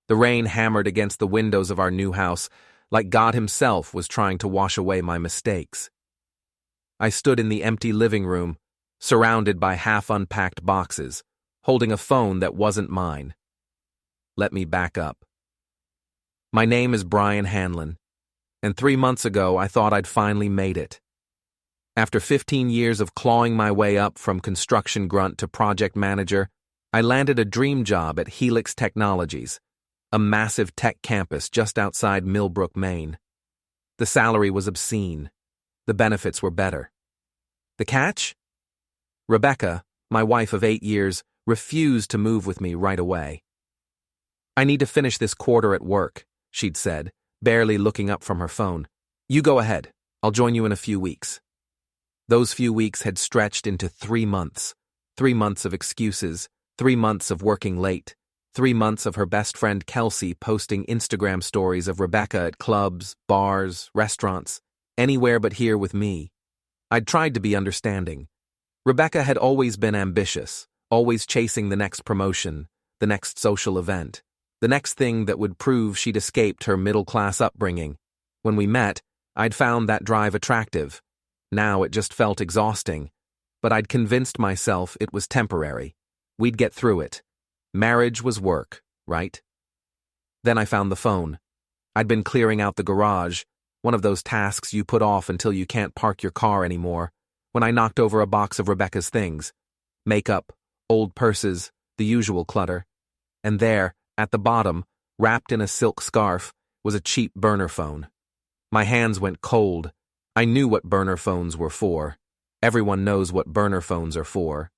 The rain hammered against the windows of our new house, like God himself was trying to wash away my mistakes. I stood in the empty living room, surrounded by half-unpacked boxes, holding a phone that wasn't mine. Let me back up. My name is Brian Hanlon, and 3 months ago I thought I'd finally made it. After 15 years of clawing my way up from construction grunt to project manager, I landed a dream job at Helix Technologies, a massive tech campus just outside Millbrook, Maine. The salary was obscene. The benefits were better. The catch? Rebecca, my wife of 8 years, refused to move with me right away. "I need to finish this quarter at work," she'd said, barely looking up from her phone. "You go ahead. I'll join you in a few weeks." Those few weeks had stretched into 3 months. 3 months of excuses, 3 months of working late, 3 months of her best friend Kelsey posting Instagram stories of Rebecca at clubs, bars, restaurants, anywhere but here with me. I'd tried to be understanding. Rebecca had always been ambitious, always chasing the next promotion, the next social event, the next thing that would prove she'd escaped her middle-class upbringing. When we met, I'd found that drive attractive. Now it just felt exhausting, but I'd convinced myself it was temporary. We'd get through it. Marriage was work, right? Then I found the phone. I'd been clearing out the garage, one of those tasks you put off until you can't park your car anymore, when I knocked over a box of Rebecca's things. Makeup, old purses, the usual clutter. And there, at the bottom, wrapped in a silk scarf, was a cheap burner phone. My hands went cold. I knew what burner phones were for. Everyone knows what burner phones are for.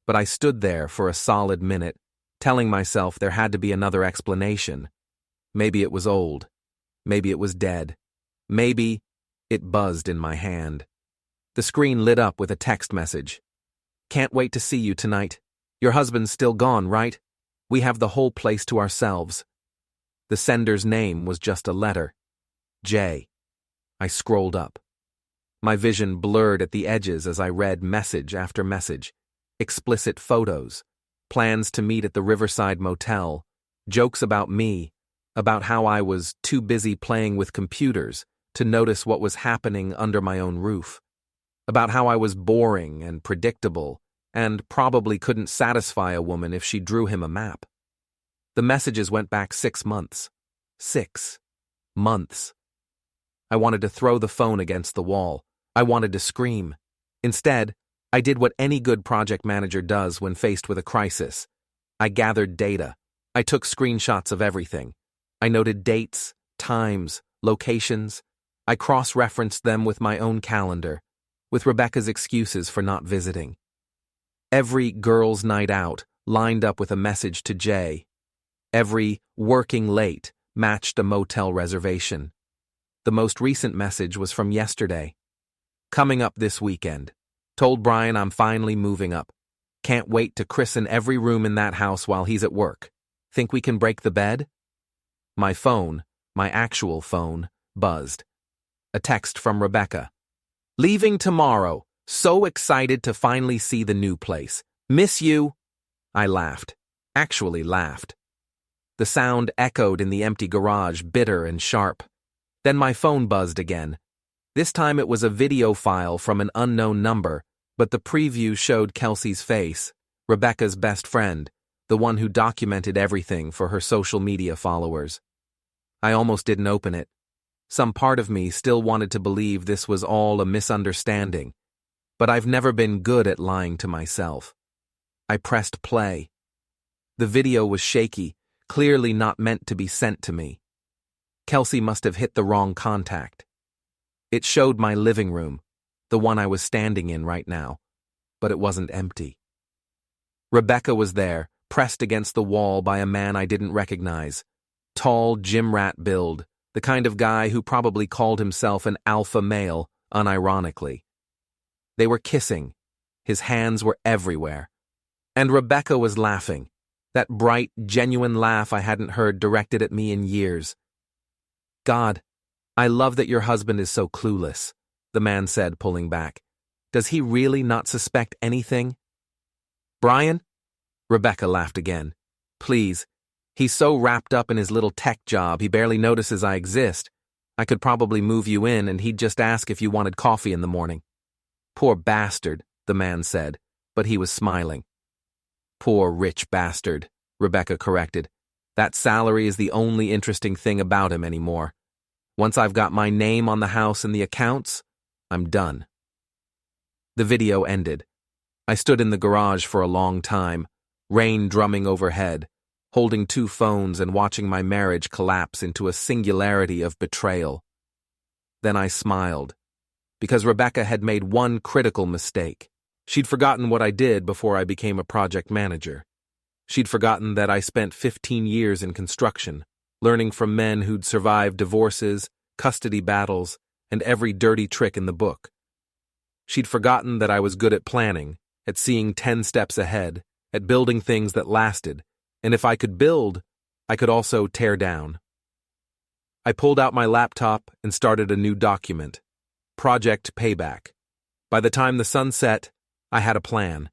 But I stood there for a solid minute, telling myself there had to be another explanation. Maybe it was old. Maybe it was dead. Maybe it buzzed in my hand. The screen lit up with a text message. "Can't wait to see you tonight. Your husband's still gone, right? We have the whole place to ourselves." The sender's name was just a letter. J. I scrolled up. My vision blurred at the edges as I read message after message. Explicit photos, plans to meet at the Riverside Motel, jokes about me, about how I was too busy playing with computers to notice what was happening under my own roof, about how I was boring and predictable and probably couldn't satisfy a woman if she drew him a map. The messages went back 6 months. 6 months. I wanted to throw the phone against the wall. I wanted to scream. Instead, I did what any good project manager does when faced with a crisis. I gathered data. I took screenshots of everything. I noted dates, times, locations. I cross-referenced them with my own calendar, with Rebecca's excuses for not visiting. Every girls' night out lined up with a message to Jay. Every working late matched a motel reservation. The most recent message was from yesterday. "Coming up this weekend. Told Brian I'm finally moving up. Can't wait to christen every room in that house while he's at work. Think we can break the bed?" My phone, my actual phone, buzzed. A text from Rebecca. "Leaving tomorrow. So excited to finally see the new place. Miss you." I laughed. Actually laughed. The sound echoed in the empty garage, bitter and sharp. Then my phone buzzed again. This time it was a video file from an unknown number, but the preview showed Kelsey's face, Rebecca's best friend, the one who documented everything for her social media followers. I almost didn't open it. Some part of me still wanted to believe this was all a misunderstanding, but I've never been good at lying to myself. I pressed play. The video was shaky, clearly not meant to be sent to me. Kelsey must have hit the wrong contact. It showed my living room, the one I was standing in right now, but it wasn't empty. Rebecca was there, pressed against the wall by a man I didn't recognize. Tall, gym rat build, the kind of guy who probably called himself an alpha male, unironically. They were kissing. His hands were everywhere. And Rebecca was laughing, that bright, genuine laugh I hadn't heard directed at me in years. "God, I love that your husband is so clueless," the man said, pulling back. "Does he really not suspect anything?" "Brian?" Rebecca laughed again. "Please, He's so wrapped up in his little tech job, he barely notices I exist. I could probably move you in and he'd just ask if you wanted coffee in the morning. Poor bastard, the man said, but he was smiling. Poor rich bastard, Rebecca corrected. That salary is the only interesting thing about him anymore. Once I've got my name on the house and the accounts, I'm done. The video ended. I stood in the garage for a long time, rain drumming overhead, holding two phones and watching my marriage collapse into a singularity of betrayal. Then I smiled, because Rebecca had made one critical mistake. She'd forgotten what I did before I became a project manager. She'd forgotten that I spent 15 years in construction, learning from men who'd survived divorces, custody battles, and every dirty trick in the book. She'd forgotten that I was good at planning, at seeing 10 steps ahead, at building things that lasted, and if I could build, I could also tear down. I pulled out my laptop and started a new document, Project Payback. By the time the sun set, I had a plan.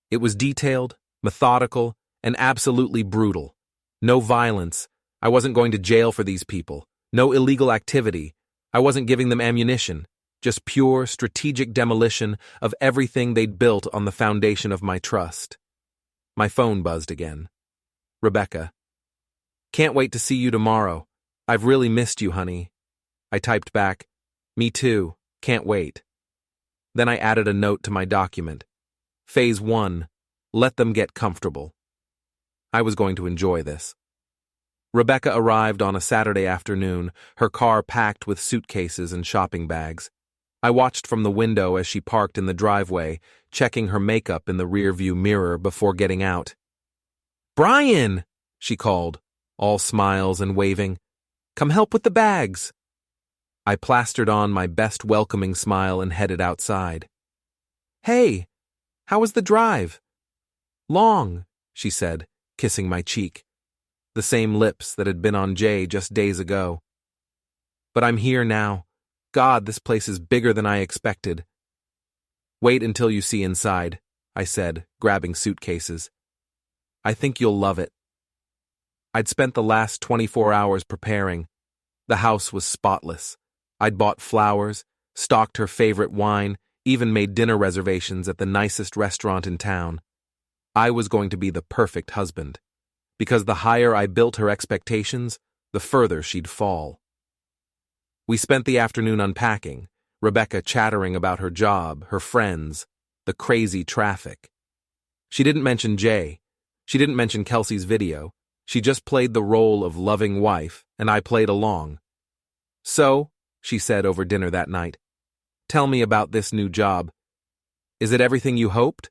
It was detailed, methodical, and absolutely brutal. No violence. I wasn't going to jail for these people. No illegal activity. I wasn't giving them ammunition. Just pure, strategic demolition of everything they'd built on the foundation of my trust. My phone buzzed again. Rebecca. Can't wait to see you tomorrow. I've really missed you, honey. I typed back, me too, can't wait. Then I added a note to my document. Phase 1, let them get comfortable. I was going to enjoy this. Rebecca arrived on a Saturday afternoon, her car packed with suitcases and shopping bags. I watched from the window as she parked in the driveway, checking her makeup in the rearview mirror before getting out. Brian, she called, all smiles and waving. Come help with the bags. I plastered on my best welcoming smile and headed outside. Hey, how was the drive? Long, she said, kissing my cheek. The same lips that had been on Jay just days ago. But I'm here now. God, this place is bigger than I expected. Wait until you see inside, I said, grabbing suitcases. I think you'll love it. I'd spent the last 24 hours preparing. The house was spotless. I'd bought flowers, stocked her favorite wine, even made dinner reservations at the nicest restaurant in town. I was going to be the perfect husband, because the higher I built her expectations, the further she'd fall. We spent the afternoon unpacking, Rebecca chattering about her job, her friends, the crazy traffic. She didn't mention Jay. She didn't mention Kelsey's video. She just played the role of loving wife, and I played along. So, she said over dinner that night, tell me about this new job. Is it everything you hoped?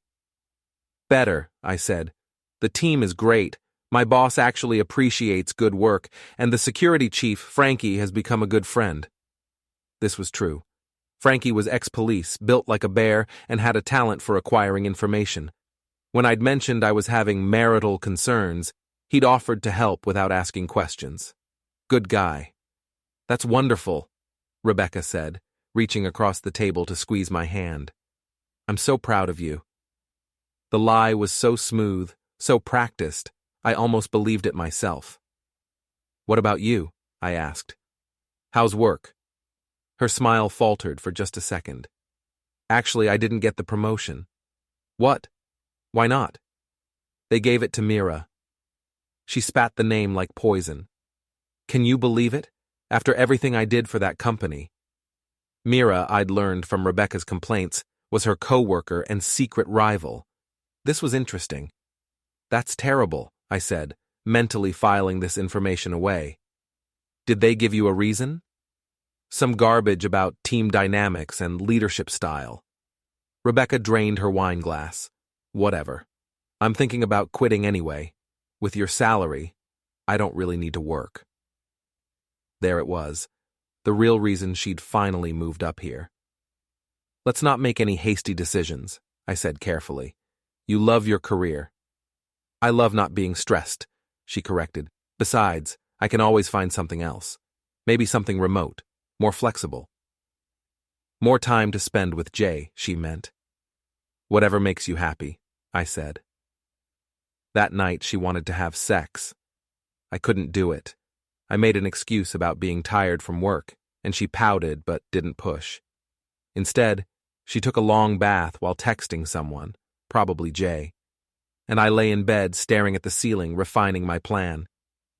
Better, I said. The team is great. My boss actually appreciates good work, and the security chief, Frankie, has become a good friend. This was true. Frankie was ex-police, built like a bear, and had a talent for acquiring information. When I'd mentioned I was having marital concerns, he'd offered to help without asking questions. Good guy. That's wonderful, Rebecca said, reaching across the table to squeeze my hand. I'm so proud of you. The lie was so smooth, so practiced, I almost believed it myself. What about you? I asked. How's work? Her smile faltered for just a second. Actually, I didn't get the promotion. What? Why not? They gave it to Mira. She spat the name like poison. Can you believe it? After everything I did for that company. Mira, I'd learned from Rebecca's complaints, was her co-worker and secret rival. This was interesting. That's terrible, I said, mentally filing this information away. Did they give you a reason? Some garbage about team dynamics and leadership style. Rebecca drained her wine glass. Whatever. I'm thinking about quitting anyway. With your salary, I don't really need to work. There it was, the real reason she'd finally moved up here. Let's not make any hasty decisions, I said carefully. You love your career. I love not being stressed, she corrected. Besides, I can always find something else. Maybe something remote, more flexible. More time to spend with Jay, she meant. Whatever makes you happy, I said. That night she wanted to have sex. I couldn't do it. I made an excuse about being tired from work, and she pouted but didn't push. Instead, she took a long bath while texting someone, probably Jay. And I lay in bed staring at the ceiling, refining my plan.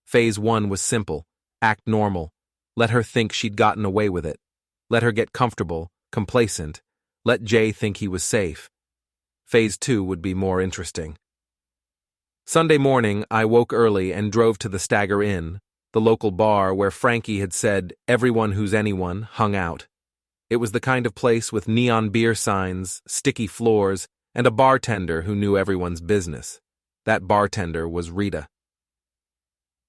Phase 1 was simple: act normal. Let her think she'd gotten away with it. Let her get comfortable, complacent. Let Jay think he was safe. Phase 2 would be more interesting. Sunday morning, I woke early and drove to the Stagger Inn, the local bar where Frankie had said everyone who's anyone hung out. It was the kind of place with neon beer signs, sticky floors, and a bartender who knew everyone's business. That bartender was Rita.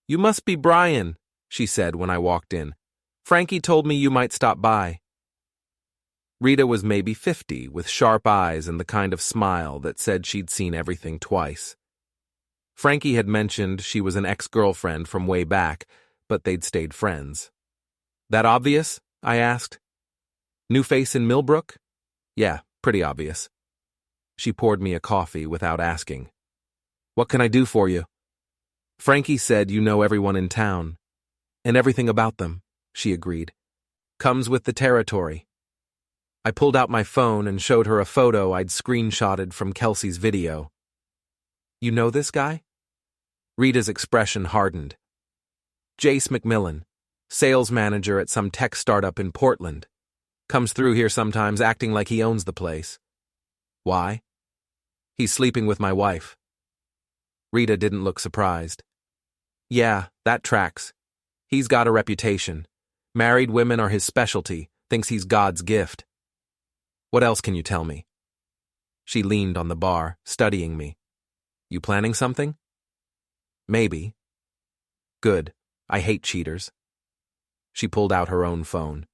"You must be Brian," she said when I walked in. "Frankie told me you might stop by." Rita was maybe 50, with sharp eyes and the kind of smile that said she'd seen everything twice. Frankie had mentioned she was an ex-girlfriend from way back, but they'd stayed friends. "That obvious?" I asked. "New face in Millbrook?" "Yeah, pretty obvious." She poured me a coffee without asking. "What can I do for you?" "Frankie said you know everyone in town." "And everything about them," she agreed. "Comes with the territory." I pulled out my phone and showed her a photo I'd screenshotted from Kelsey's video. "You know this guy?" Rita's expression hardened. "Jace McMillan, sales manager at some tech startup in Portland. Comes through here sometimes acting like he owns the place." "Why?" "He's sleeping with my wife." Rita didn't look surprised. "Yeah, that tracks. He's got a reputation. Married women are his specialty, thinks he's God's gift." "What else can you tell me?" She leaned on the bar, studying me. "You planning something?" "Maybe." "Good. I hate cheaters." She pulled out her own phone.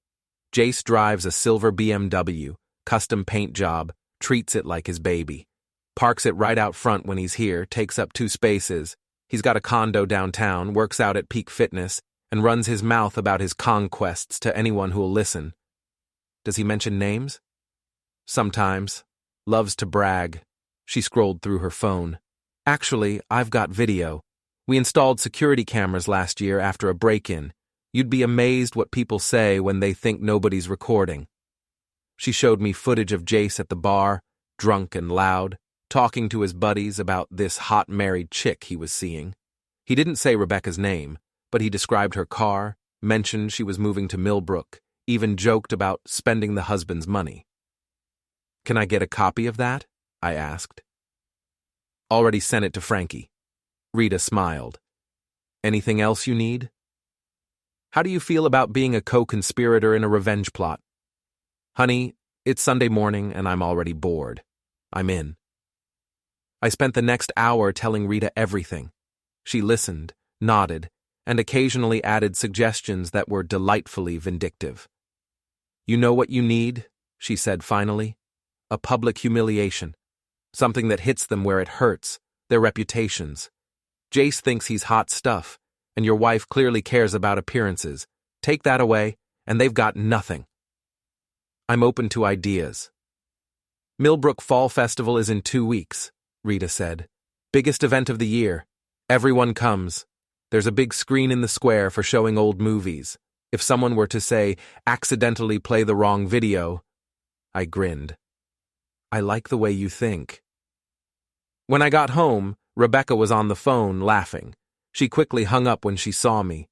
"Jace drives a silver BMW, custom paint job, treats it like his baby. Parks it right out front when he's here, takes up 2 spaces. He's got a condo downtown, works out at Peak Fitness, and runs his mouth about his conquests to anyone who'll listen." "Does he mention names?" "Sometimes. Loves to brag." She scrolled through her phone. "Actually, I've got video. We installed security cameras last year after a break-in. You'd be amazed what people say when they think nobody's recording." She showed me footage of Jace at the bar, drunk and loud, talking to his buddies about this hot married chick he was seeing. He didn't say Rebecca's name, but he described her car, mentioned she was moving to Millbrook, even joked about spending the husband's money. "Can I get a copy of that?" I asked. "Already sent it to Frankie." Rita smiled. "Anything else you need?" "How do you feel about being a co-conspirator in a revenge plot?" "Honey, it's Sunday morning and I'm already bored. I'm in." I spent the next hour telling Rita everything. She listened, nodded, and occasionally added suggestions that were delightfully vindictive. "You know what you need," she said finally. "A public humiliation. Something that hits them where it hurts, their reputations. Jace thinks he's hot stuff, and your wife clearly cares about appearances. Take that away, and they've got nothing." "I'm open to ideas." "Millbrook Fall Festival is in 2 weeks, Rita said. "Biggest event of the year. Everyone comes. There's a big screen in the square for showing old movies. If someone were to say, accidentally play the wrong video..." I grinned. "I like the way you think." When I got home, Rebecca was on the phone, laughing. She quickly hung up when she saw me.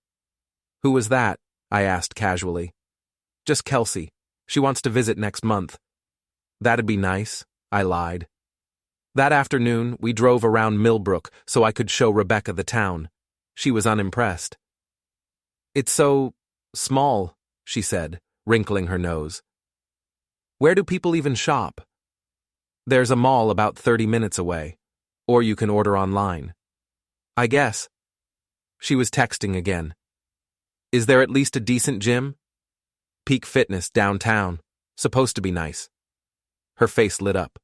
"Who was that?" I asked casually. "Just Kelsey. She wants to visit next month." "That'd be nice," I lied. That afternoon, we drove around Millbrook so I could show Rebecca the town. She was unimpressed. "It's so small," she said, wrinkling her nose. "Where do people even shop?" "There's a mall about 30 minutes away. Or you can order online." "I guess." She was texting again. "Is there at least a decent gym?" "Peak Fitness downtown. Supposed to be nice." Her face lit up.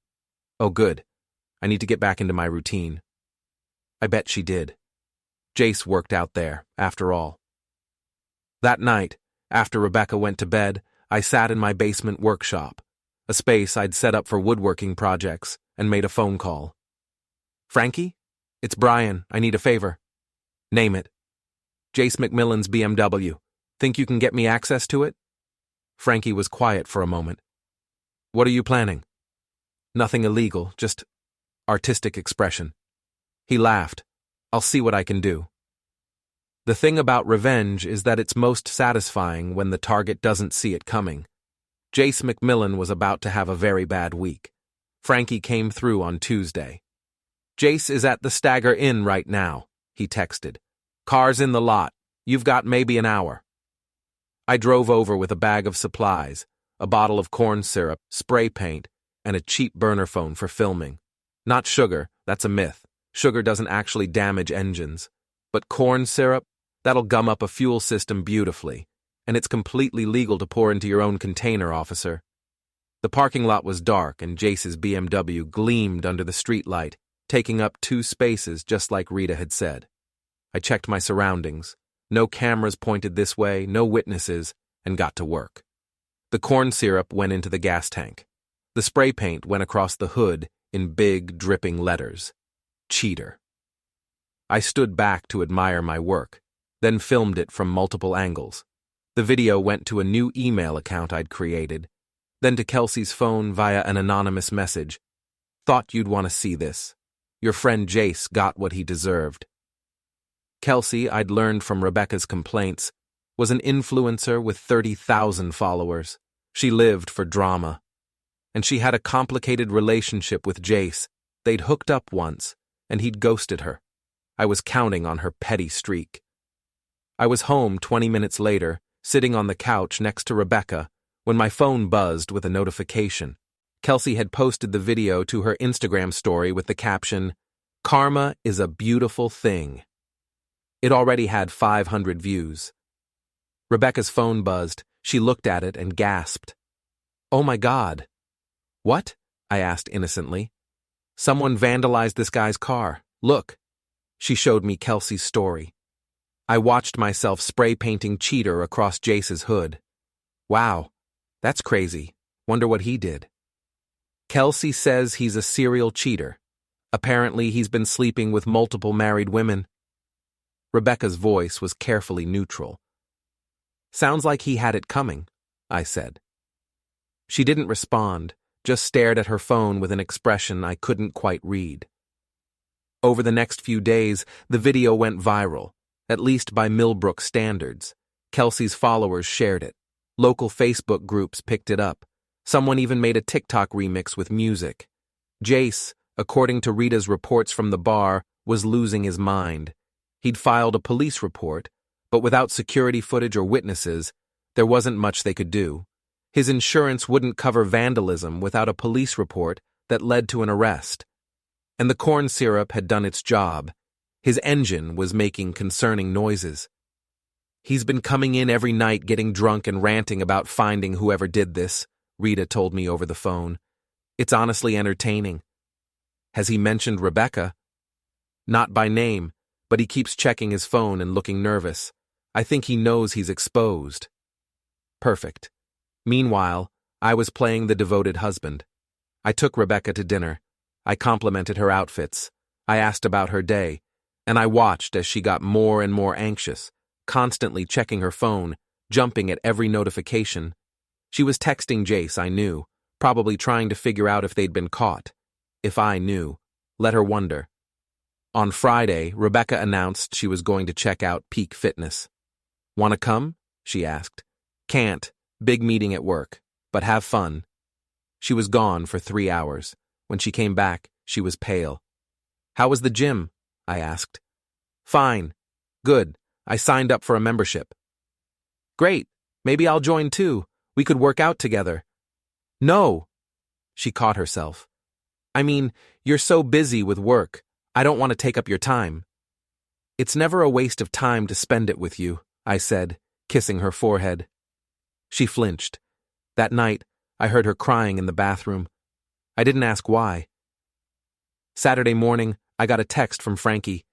"Oh, good. I need to get back into my routine." I bet she did. Jace worked out there, after all. That night, after Rebecca went to bed, I sat in my basement workshop, a space I'd set up for woodworking projects, and made a phone call. "Frankie? It's Brian. I need a favor." "Name it." Jace McMillan's BMW. Think you can get me access to it? Frankie was quiet for a moment. What are you planning? Nothing illegal, just artistic expression. He laughed. I'll see what I can do. The thing about revenge is that it's most satisfying when the target doesn't see it coming. Jace McMillan was about to have a very bad week. Frankie came through on Tuesday. Jace is at the Stagger Inn right now, he texted. Car's in the lot. You've got maybe an hour. I drove over with a bag of supplies, a bottle of corn syrup, spray paint, and a cheap burner phone for filming. Not sugar, that's a myth. Sugar doesn't actually damage engines. But corn syrup, that'll gum up a fuel system beautifully. And it's completely legal to pour into your own container, officer. The parking lot was dark and Jace's BMW gleamed under the streetlight, taking up 2 spaces just like Rita had said. I checked my surroundings. No cameras pointed this way, no witnesses, and got to work. The corn syrup went into the gas tank. The spray paint went across the hood in big, dripping letters. Cheater. I stood back to admire my work, then filmed it from multiple angles. The video went to a new email account I'd created, then to Kelsey's phone via an anonymous message. Thought you'd want to see this. Your friend Jace got what he deserved. Kelsey, I'd learned from Rebecca's complaints, was an influencer with 30,000 followers. She lived for drama. And she had a complicated relationship with Jace. They'd hooked up once, and he'd ghosted her. I was counting on her petty streak. I was home 20 minutes later, sitting on the couch next to Rebecca, when my phone buzzed with a notification. Kelsey had posted the video to her Instagram story with the caption, "Karma is a beautiful thing." It already had 500 views. Rebecca's phone buzzed. She looked at it and gasped. Oh my God. What? I asked innocently. Someone vandalized this guy's car. Look. She showed me Kelsey's story. I watched myself spray painting cheater across Jace's hood. Wow, that's crazy. Wonder what he did. Kelsey says he's a serial cheater. Apparently he's been sleeping with multiple married women. Rebecca's voice was carefully neutral. Sounds like he had it coming, I said. She didn't respond, just stared at her phone with an expression I couldn't quite read. Over the next few days, the video went viral, at least by Millbrook standards. Kelsey's followers shared it. Local Facebook groups picked it up. Someone even made a TikTok remix with music. Jace, according to Rita's reports from the bar, was losing his mind. He'd filed a police report, but without security footage or witnesses, there wasn't much they could do. His insurance wouldn't cover vandalism without a police report that led to an arrest. And the corn syrup had done its job. His engine was making concerning noises. He's been coming in every night getting drunk and ranting about finding whoever did this, Rita told me over the phone. It's honestly entertaining. Has he mentioned Rebecca? Not by name, but he keeps checking his phone and looking nervous. I think he knows he's exposed. Perfect. Meanwhile, I was playing the devoted husband. I took Rebecca to dinner. I complimented her outfits. I asked about her day, and I watched as she got more and more anxious, constantly checking her phone, jumping at every notification. She was texting Jace, I knew, probably trying to figure out if they'd been caught. If I knew, let her wonder. On Friday, Rebecca announced she was going to check out Peak Fitness. Want to come? She asked. Can't. Big meeting at work. But have fun. She was gone for 3 hours. When she came back, she was pale. How was the gym? I asked. Fine. Good. I signed up for a membership. Great. Maybe I'll join too. We could work out together. No. She caught herself. I mean, you're so busy with work. I don't want to take up your time. It's never a waste of time to spend it with you, I said, kissing her forehead. She flinched. That night, I heard her crying in the bathroom. I didn't ask why. Saturday morning, I got a text from Frankie.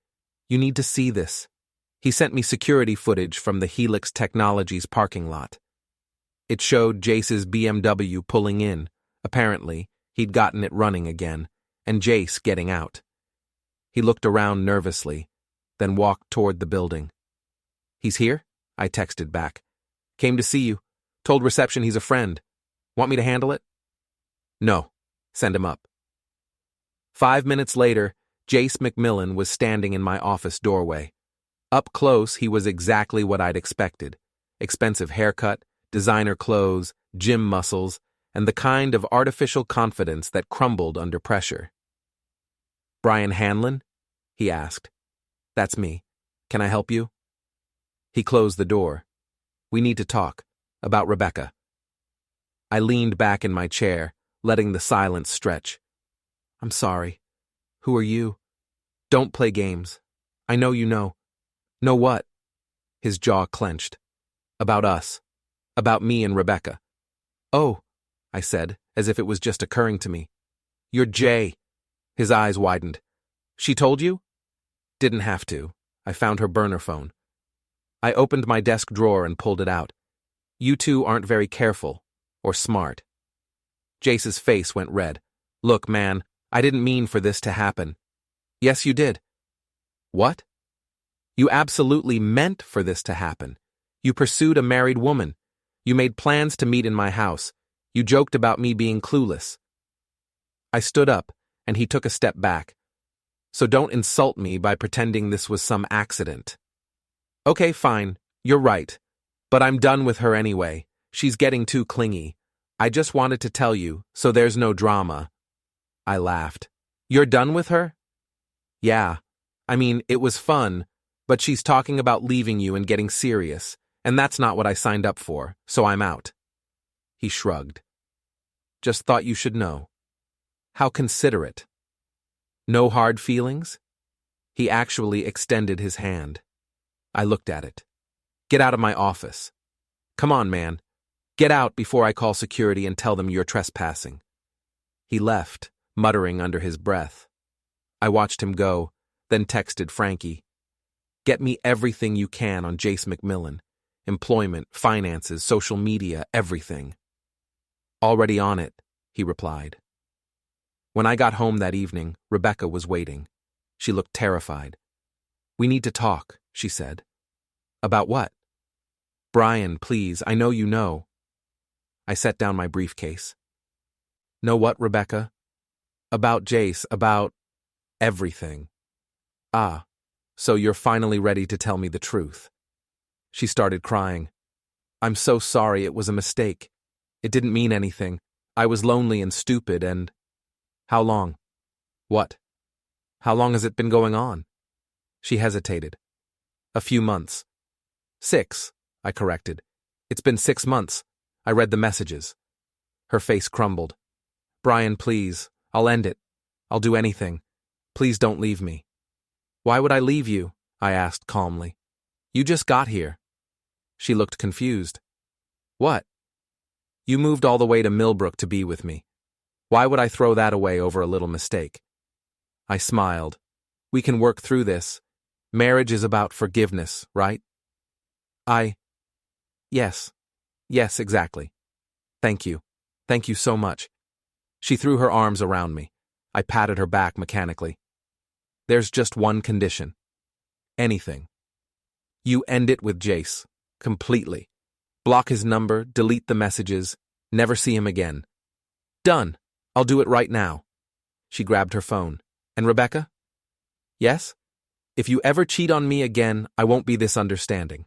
You need to see this. He sent me security footage from the Helix Technologies parking lot. It showed Jace's BMW pulling in. Apparently, he'd gotten it running again, and Jace getting out. He looked around nervously, then walked toward the building. He's here? I texted back. Came to see you. Told reception he's a friend. Want me to handle it? No. Send him up. 5 minutes later, Jace McMillan was standing in my office doorway. Up close, he was exactly what I'd expected. Expensive haircut, designer clothes, gym muscles, and the kind of artificial confidence that crumbled under pressure. Brian Hanlon? He asked. That's me. Can I help you? He closed the door. We need to talk. About Rebecca. I leaned back in my chair, letting the silence stretch. I'm sorry. Who are you? Don't play games. I know you know. Know what? His jaw clenched. About us. About me and Rebecca. Oh, I said, as if it was just occurring to me. You're Jay. His eyes widened. She told you? Didn't have to. I found her burner phone. I opened my desk drawer and pulled it out. You two aren't very careful. Or smart. Jace's face went red. Look, man, I didn't mean for this to happen. Yes, you did. What? You absolutely meant for this to happen. You pursued a married woman. You made plans to meet in my house. You joked about me being clueless. I stood up, and he took a step back. So don't insult me by pretending this was some accident. Okay, fine. You're right. But I'm done with her anyway. She's getting too clingy. I just wanted to tell you, so there's no drama. I laughed. You're done with her? Yeah. I mean, it was fun, but she's talking about leaving you and getting serious, and that's not what I signed up for, so I'm out. He shrugged. Just thought you should know. How considerate. No hard feelings? He actually extended his hand. I looked at it. Get out of my office. Come on, man. Get out before I call security and tell them you're trespassing. He left, muttering under his breath. I watched him go, then texted Frankie. Get me everything you can on Jace McMillan. Employment, finances, social media, everything. Already on it, he replied. When I got home that evening, Rebecca was waiting. She looked terrified. We need to talk, she said. About what? Brian, please, I know you know. I set down my briefcase. Know what, Rebecca? About Jace, about everything. Ah, so you're finally ready to tell me the truth. She started crying. I'm so sorry, it was a mistake. It didn't mean anything. I was lonely and stupid and… How long? What? How long has it been going on? She hesitated. A few months. 6, I corrected. It's been 6 months. I read the messages. Her face crumbled. Brian, please, I'll end it. I'll do anything. Please don't leave me. Why would I leave you? I asked calmly. You just got here. She looked confused. What? You moved all the way to Millbrook to be with me. Why would I throw that away over a little mistake? I smiled. We can work through this. Marriage is about forgiveness, right? Yes. Yes, exactly. Thank you. Thank you so much. She threw her arms around me. I patted her back mechanically. There's just one condition. Anything. You end it with Jace. Completely. Block his number, delete the messages, never see him again. Done. I'll do it right now. She grabbed her phone. And Rebecca? Yes? If you ever cheat on me again, I won't be this understanding.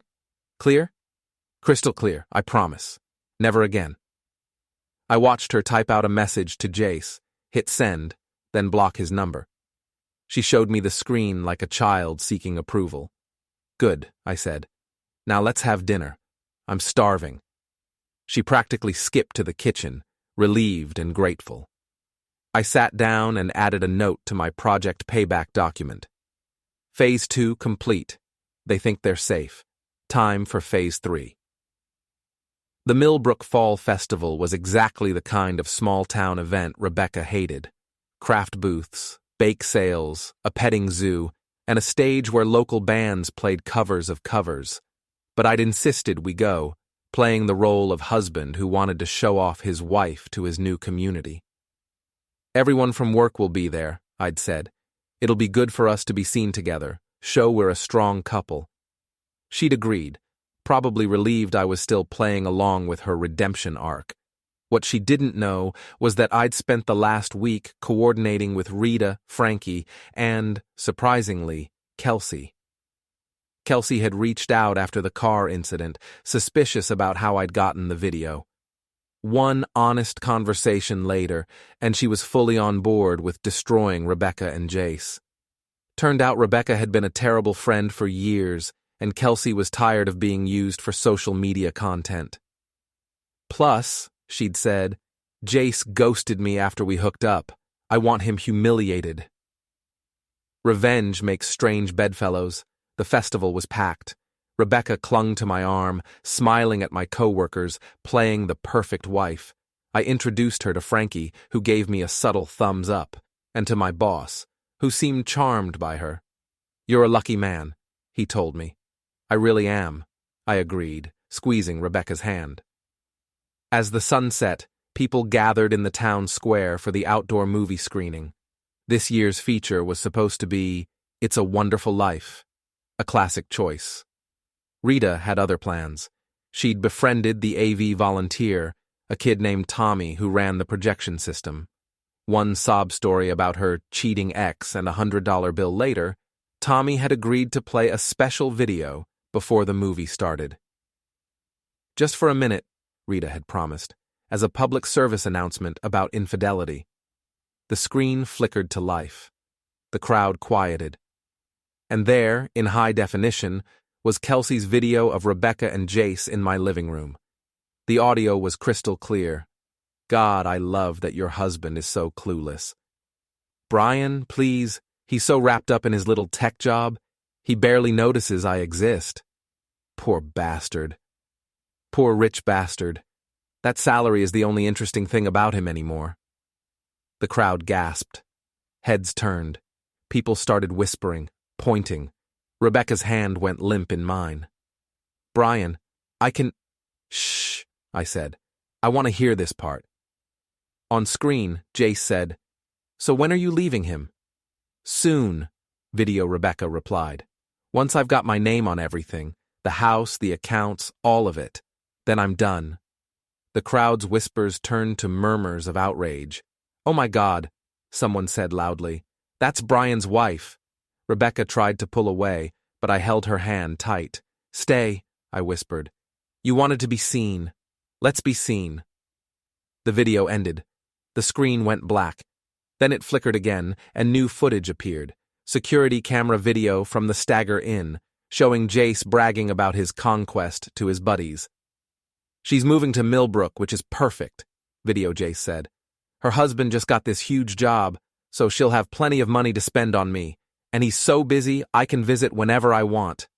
Clear? Crystal clear, I promise. Never again. I watched her type out a message to Jace, hit send, then block his number. She showed me the screen like a child seeking approval. Good, I said. Now let's have dinner. I'm starving. She practically skipped to the kitchen, relieved and grateful. I sat down and added a note to my Project Payback document. Phase 2 complete. They think they're safe. Time for Phase 3. The Millbrook Fall Festival was exactly the kind of small-town event Rebecca hated. Craft booths, bake sales, a petting zoo, and a stage where local bands played covers of covers. But I'd insisted we go, playing the role of husband who wanted to show off his wife to his new community. Everyone from work will be there, I'd said. It'll be good for us to be seen together, show we're a strong couple. She'd agreed, probably relieved I was still playing along with her redemption arc. What she didn't know was that I'd spent the last week coordinating with Rita, Frankie, and, surprisingly, Kelsey. Kelsey had reached out after the car incident, suspicious about how I'd gotten the video. One honest conversation later, and she was fully on board with destroying Rebecca and Jace. Turned out Rebecca had been a terrible friend for years, and Kelsey was tired of being used for social media content. Plus, she'd said, Jace ghosted me after we hooked up. I want him humiliated. Revenge makes strange bedfellows. The festival was packed. Rebecca clung to my arm, smiling at my coworkers, playing the perfect wife. I introduced her to Frankie, who gave me a subtle thumbs up, and to my boss, who seemed charmed by her. You're a lucky man, he told me. I really am, I agreed, squeezing Rebecca's hand. As the sun set, people gathered in the town square for the outdoor movie screening. This year's feature was supposed to be It's a Wonderful Life, a classic choice. Rita had other plans. She'd befriended the AV volunteer, a kid named Tommy who ran the projection system. One sob story about her cheating ex and $100 bill later, Tommy had agreed to play a special video before the movie started. Just for a minute, Rita had promised, as a public service announcement about infidelity. The screen flickered to life. The crowd quieted. And there, in high definition, was Kelsey's video of Rebecca and Jace in my living room. The audio was crystal clear. God, I love that your husband is so clueless. Brian, please, he's so wrapped up in his little tech job, he barely notices I exist. Poor bastard. Poor rich bastard. That salary is the only interesting thing about him anymore. The crowd gasped. Heads turned. People started whispering, pointing. Rebecca's hand went limp in mine. Brian, I can... Shh, I said. I want to hear this part. On screen, Jace said, So when are you leaving him? Soon, Video Rebecca replied. Once I've got my name on everything, the house, the accounts, all of it, then I'm done. The crowd's whispers turned to murmurs of outrage. Oh my God, someone said loudly. That's Brian's wife. Rebecca tried to pull away, but I held her hand tight. Stay, I whispered. You wanted to be seen. Let's be seen. The video ended. The screen went black. Then it flickered again, and new footage appeared. Security camera video from the Stagger Inn, showing Jace bragging about his conquest to his buddies. She's moving to Millbrook, which is perfect, Video Jace said. Her husband just got this huge job, so she'll have plenty of money to spend on me, and he's so busy I can visit whenever I want.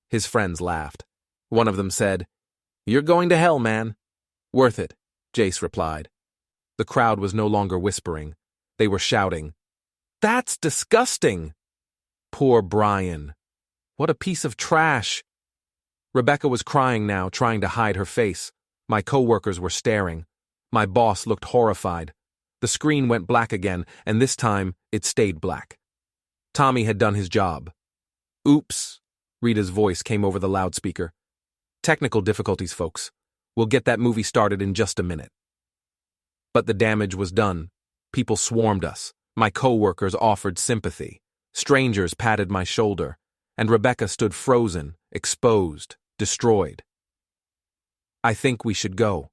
His friends laughed. One of them said, You're going to hell, man. Worth it, Jace replied. The crowd was no longer whispering. They were shouting, That's disgusting! Poor Brian. What a piece of trash. Rebecca was crying now, trying to hide her face. My coworkers were staring. My boss looked horrified. The screen went black again, and this time it stayed black. Tommy had done his job. Oops, Rita's voice came over the loudspeaker. Technical difficulties, folks. We'll get that movie started in just a minute. But the damage was done. People swarmed us. My coworkers offered sympathy. Strangers patted my shoulder, and Rebecca stood frozen, exposed, destroyed. I think we should go,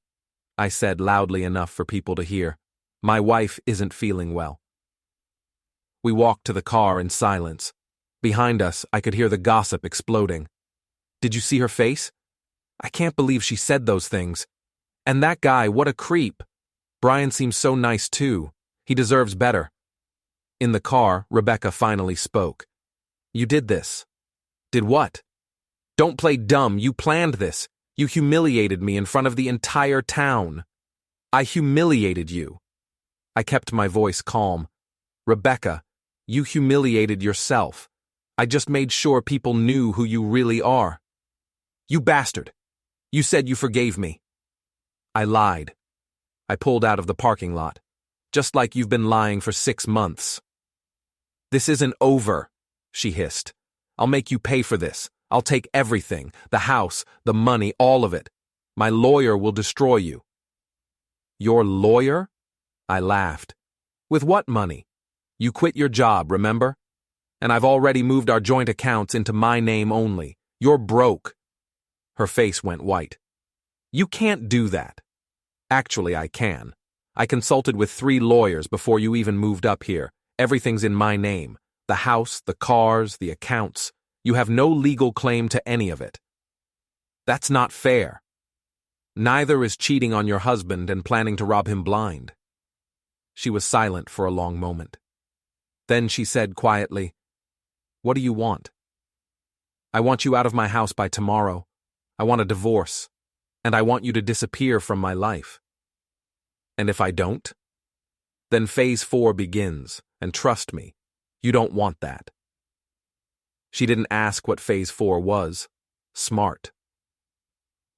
I said loudly enough for people to hear. My wife isn't feeling well. We walked to the car in silence. Behind us, I could hear the gossip exploding. Did you see her face? I can't believe she said those things. And that guy, what a creep. Brian seems so nice too. He deserves better. In the car, Rebecca finally spoke. You did this. Did what? Don't play dumb. You planned this. You humiliated me in front of the entire town. I humiliated you. I kept my voice calm. Rebecca, you humiliated yourself. I just made sure people knew who you really are. You bastard. You said you forgave me. I lied. I pulled out of the parking lot. Just like you've been lying for 6 months. This isn't over, she hissed. I'll make you pay for this. I'll take everything, the house, the money, all of it. My lawyer will destroy you." "Your lawyer?" I laughed. "With what money? You quit your job, remember? And I've already moved our joint accounts into my name only. You're broke." Her face went white. "You can't do that." "Actually, I can. I consulted with 3 lawyers before you even moved up here. Everything's in my name. The house, the cars, the accounts. You have no legal claim to any of it." "That's not fair." "Neither is cheating on your husband and planning to rob him blind." She was silent for a long moment. Then she said quietly, "What do you want?" "I want you out of my house by tomorrow. I want a divorce. And I want you to disappear from my life." "And if I don't?" "Then phase 4 begins, and trust me, you don't want that." She didn't ask what phase 4 was. Smart.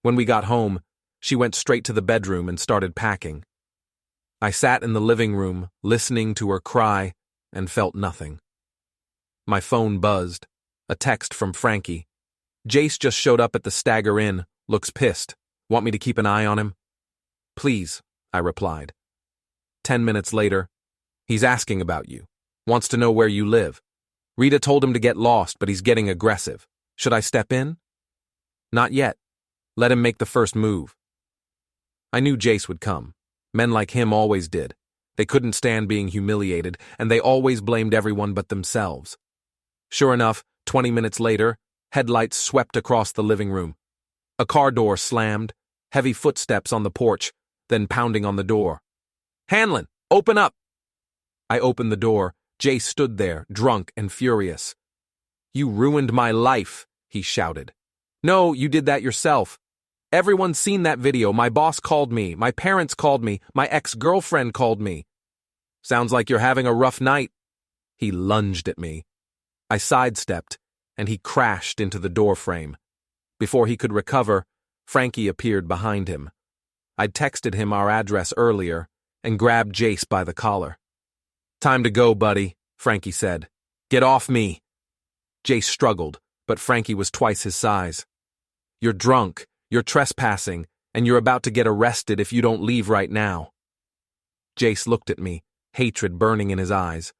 When we got home, she went straight to the bedroom and started packing. I sat in the living room, listening to her cry, and felt nothing. My phone buzzed. A text from Frankie. "Jace just showed up at the Stagger Inn. Looks pissed. Want me to keep an eye on him?" "Please," I replied. 10 minutes later, "He's asking about you. Wants to know where you live. Rita told him to get lost, but he's getting aggressive. Should I step in?" "Not yet. Let him make the first move." I knew Jace would come. Men like him always did. They couldn't stand being humiliated, and they always blamed everyone but themselves. Sure enough, 20 minutes later, headlights swept across the living room. A car door slammed, heavy footsteps on the porch, then pounding on the door. "Hanlon, open up!" I opened the door. Jace stood there, drunk and furious. "You ruined my life," he shouted. "No, you did that yourself. Everyone's seen that video. My boss called me, my parents called me, my ex-girlfriend called me." "Sounds like you're having a rough night." He lunged at me. I sidestepped, and he crashed into the doorframe. Before he could recover, Frankie appeared behind him. I'd texted him our address earlier and grabbed Jace by the collar. "Time to go, buddy," Frankie said. "Get off me." Jace struggled, but Frankie was twice his size. "You're drunk, you're trespassing, and you're about to get arrested if you don't leave right now." Jace looked at me, hatred burning in his eyes.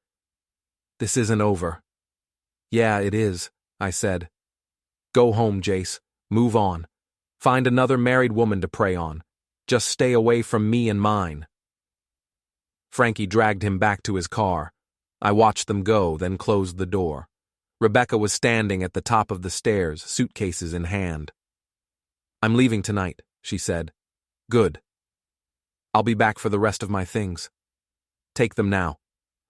"This isn't over." "Yeah, it is," I said. "Go home, Jace. Move on. Find another married woman to prey on. Just stay away from me and mine." Frankie dragged him back to his car. I watched them go, then closed the door. Rebecca was standing at the top of the stairs, suitcases in hand. "I'm leaving tonight," she said. "Good. I'll be back for the rest of my things. Take them now.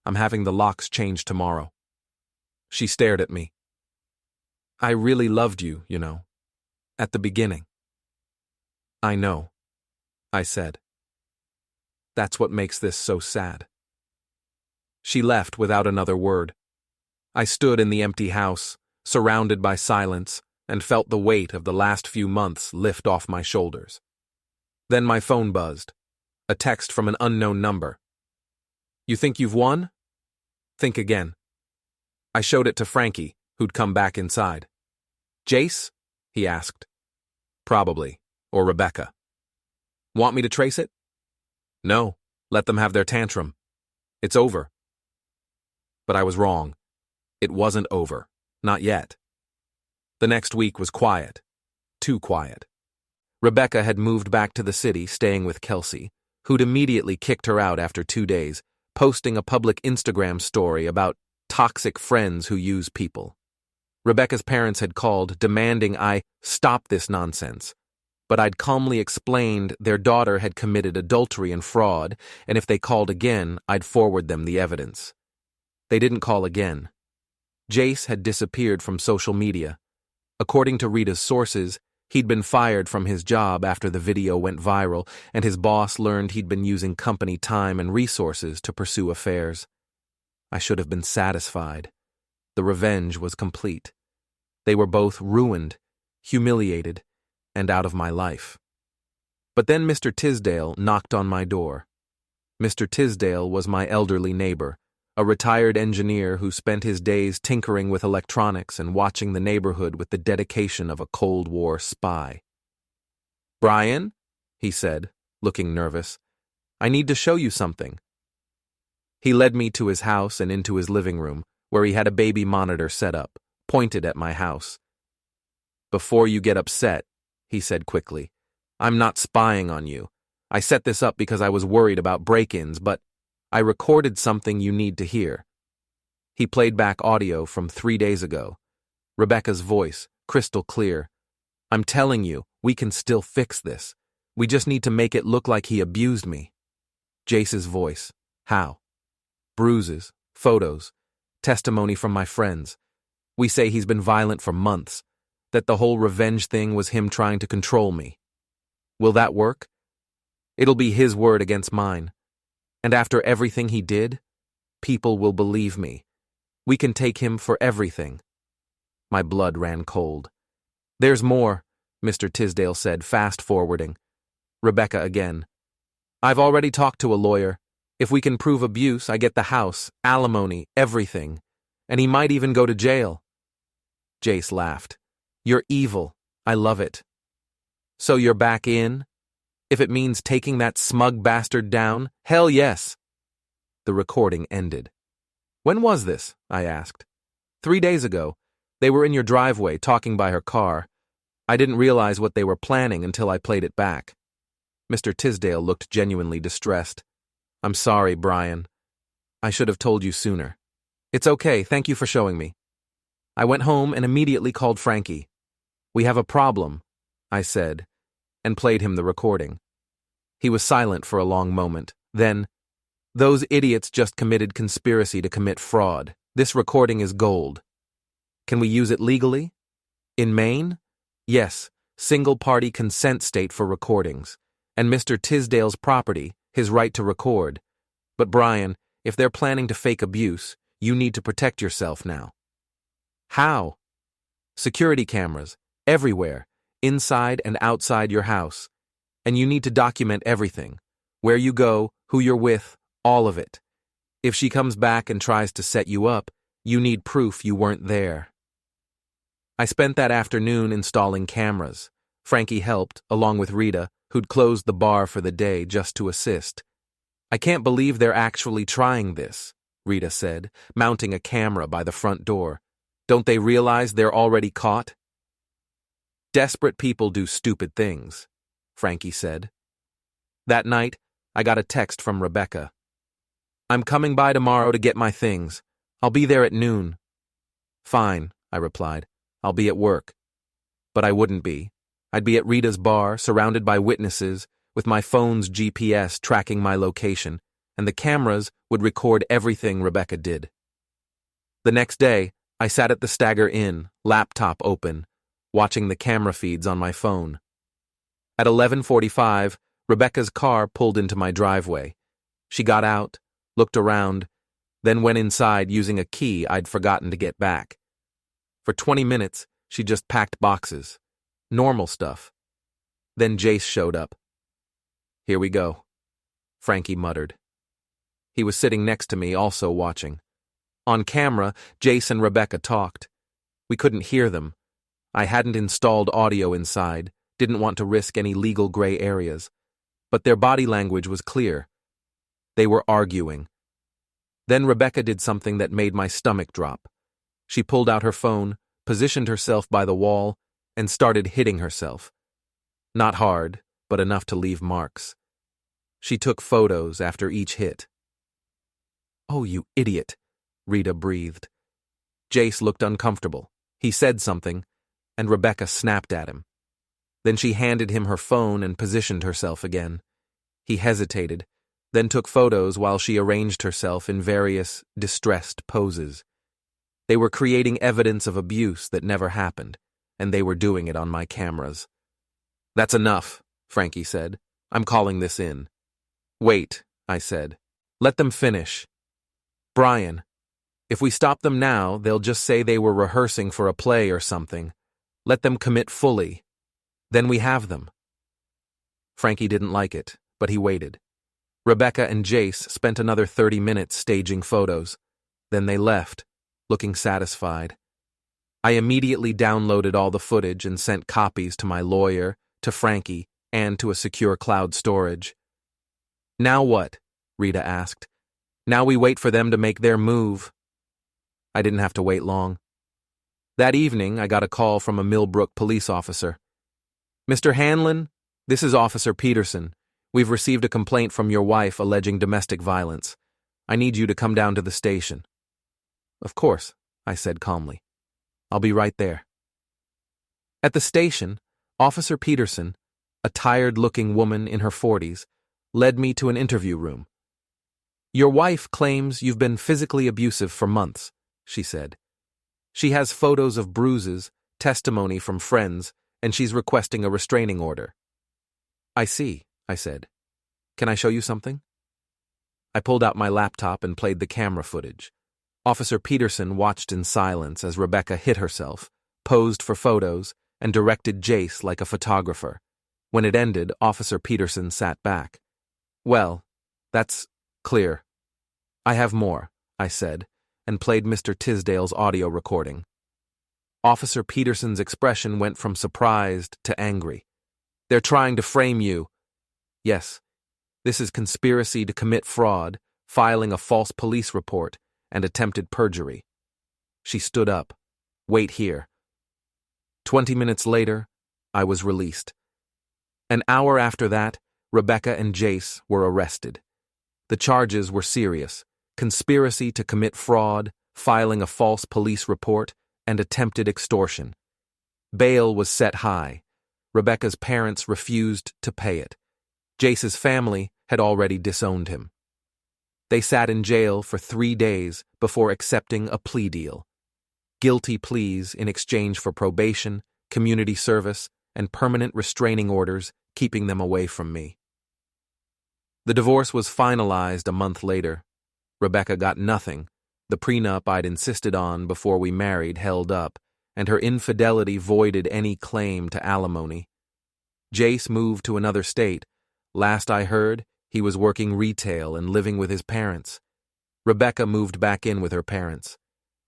I'm having the locks changed tomorrow." She stared at me. "I really loved you, you know. At the beginning." "I know," I said. "That's what makes this so sad." She left without another word. I stood in the empty house, surrounded by silence, and felt the weight of the last few months lift off my shoulders. Then my phone buzzed. A text from an unknown number. "You think you've won? Think again." I showed it to Frankie, who'd come back inside. "Jace?" he asked. "Probably. Or Rebecca." "Want me to trace it?" "No. Let them have their tantrum. It's over." But I was wrong. It wasn't over. Not yet. The next week was quiet. Too quiet. Rebecca had moved back to the city, staying with Kelsey, who'd immediately kicked her out after 2 days, posting a public Instagram story about toxic friends who use people. Rebecca's parents had called, demanding I stop this nonsense, but I'd calmly explained their daughter had committed adultery and fraud, and if they called again, I'd forward them the evidence. They didn't call again. Jace had disappeared from social media. According to Rita's sources, he'd been fired from his job after the video went viral, and his boss learned he'd been using company time and resources to pursue affairs. I should have been satisfied. The revenge was complete. They were both ruined, humiliated, and out of my life. But then Mr. Tisdale knocked on my door. Mr. Tisdale was my elderly neighbor, a retired engineer who spent his days tinkering with electronics and watching the neighborhood with the dedication of a Cold War spy. "Brian," he said, looking nervous, "I need to show you something." He led me to his house and into his living room, where he had a baby monitor set up, pointed at my house. "Before you get upset," he said quickly, "I'm not spying on you. I set this up because I was worried about break-ins, but I recorded something you need to hear." He played back audio from 3 days ago. Rebecca's voice, crystal clear. "I'm telling you, we can still fix this. We just need to make it look like he abused me." Jace's voice. "How?" "Bruises, photos, testimony from my friends. We say he's been violent for months, that the whole revenge thing was him trying to control me. Will that work? It'll be his word against mine. And after everything he did, people will believe me. We can take him for everything." My blood ran cold. "There's more," Mr. Tisdale said, fast-forwarding. Rebecca again. "I've already talked to a lawyer. If we can prove abuse, I get the house, alimony, everything. And he might even go to jail." Jace laughed. "You're evil. I love it." "So you're back in? If it means taking that smug bastard down, hell yes." The recording ended. "When was this?" I asked. 3 days ago. They were in your driveway, talking by her car. I didn't realize what they were planning until I played it back." Mr. Tisdale looked genuinely distressed. "I'm sorry, Brian. I should have told you sooner." "It's okay, thank you for showing me." I went home and immediately called Frankie. "We have a problem," I said, and played him the recording. He was silent for a long moment. Then, "Those idiots just committed conspiracy to commit fraud. This recording is gold. Can we use it legally? In Maine? Yes, single-party consent state for recordings. And Mr. Tisdale's property, his right to record. But Brian, if they're planning to fake abuse, you need to protect yourself now." "How?" "Security cameras, everywhere, inside and outside your house. And you need to document everything. Where you go, who you're with, all of it. If she comes back and tries to set you up, you need proof you weren't there." I spent that afternoon installing cameras. Frankie helped, along with Rita, who'd closed the bar for the day just to assist. "I can't believe they're actually trying this," Rita said, mounting a camera by the front door. "Don't they realize they're already caught?" "Desperate people do stupid things," Frankie said. That night, I got a text from Rebecca. "I'm coming by tomorrow to get my things. I'll be there at noon." "Fine," I replied. "I'll be at work." But I wouldn't be. I'd be at Rita's bar, surrounded by witnesses, with my phone's GPS tracking my location, and the cameras would record everything Rebecca did. The next day, I sat at the Stagger Inn, laptop open, watching the camera feeds on my phone. At 11:45, Rebecca's car pulled into my driveway. She got out, looked around, then went inside using a key I'd forgotten to get back. For 20 minutes, she just packed boxes. Normal stuff. Then Jace showed up. "Here we go," Frankie muttered. He was sitting next to me, also watching. On camera, Jace and Rebecca talked. We couldn't hear them. I hadn't installed audio inside, didn't want to risk any legal gray areas. But their body language was clear. They were arguing. Then Rebecca did something that made my stomach drop. She pulled out her phone, positioned herself by the wall, and started hitting herself. Not hard, but enough to leave marks. She took photos after each hit. "Oh, you idiot," Rita breathed. Jace looked uncomfortable. He said something, and Rebecca snapped at him. Then she handed him her phone and positioned herself again. He hesitated, then took photos while she arranged herself in various, distressed poses. They were creating evidence of abuse that never happened, and they were doing it on my cameras. "That's enough," Frankie said. "I'm calling this in." "Wait," I said. "Let them finish." "Brian, if we stop them now, they'll just say they were rehearsing for a play or something. Let them commit fully. Then we have them." Frankie didn't like it, but he waited. Rebecca and Jace spent another 30 minutes staging photos. Then they left, looking satisfied. I immediately downloaded all the footage and sent copies to my lawyer, to Frankie, and to a secure cloud storage. Now what? Rita asked. Now we wait for them to make their move. I didn't have to wait long. That evening, I got a call from a Millbrook police officer. Mr. Hanlon, this is Officer Peterson. We've received a complaint from your wife alleging domestic violence. I need you to come down to the station. Of course, I said calmly. I'll be right there. At the station, Officer Peterson, a tired-looking woman in her 40s, led me to an interview room. Your wife claims you've been physically abusive for months, she said. She has photos of bruises, testimony from friends, and she's requesting a restraining order. I see, I said. Can I show you something? I pulled out my laptop and played the camera footage. Officer Peterson watched in silence as Rebecca hit herself, posed for photos, and directed Jace like a photographer. When it ended, Officer Peterson sat back. Well, that's clear. I have more, I said, and played Mr. Tisdale's audio recording. Officer Peterson's expression went from surprised to angry. They're trying to frame you. Yes, this is conspiracy to commit fraud, filing a false police report, and attempted perjury. She stood up. Wait here. 20 minutes later, I was released. An hour after that, Rebecca and Jace were arrested. The charges were serious: conspiracy to commit fraud, filing a false police report, and attempted extortion. Bail was set high. Rebecca's parents refused to pay it. Jace's family had already disowned him. They sat in jail for 3 days before accepting a plea deal. Guilty pleas in exchange for probation, community service, and permanent restraining orders keeping them away from me. The divorce was finalized a month later. Rebecca got nothing. The prenup I'd insisted on before we married held up, and her infidelity voided any claim to alimony. Jace moved to another state. Last I heard, he was working retail and living with his parents. Rebecca moved back in with her parents.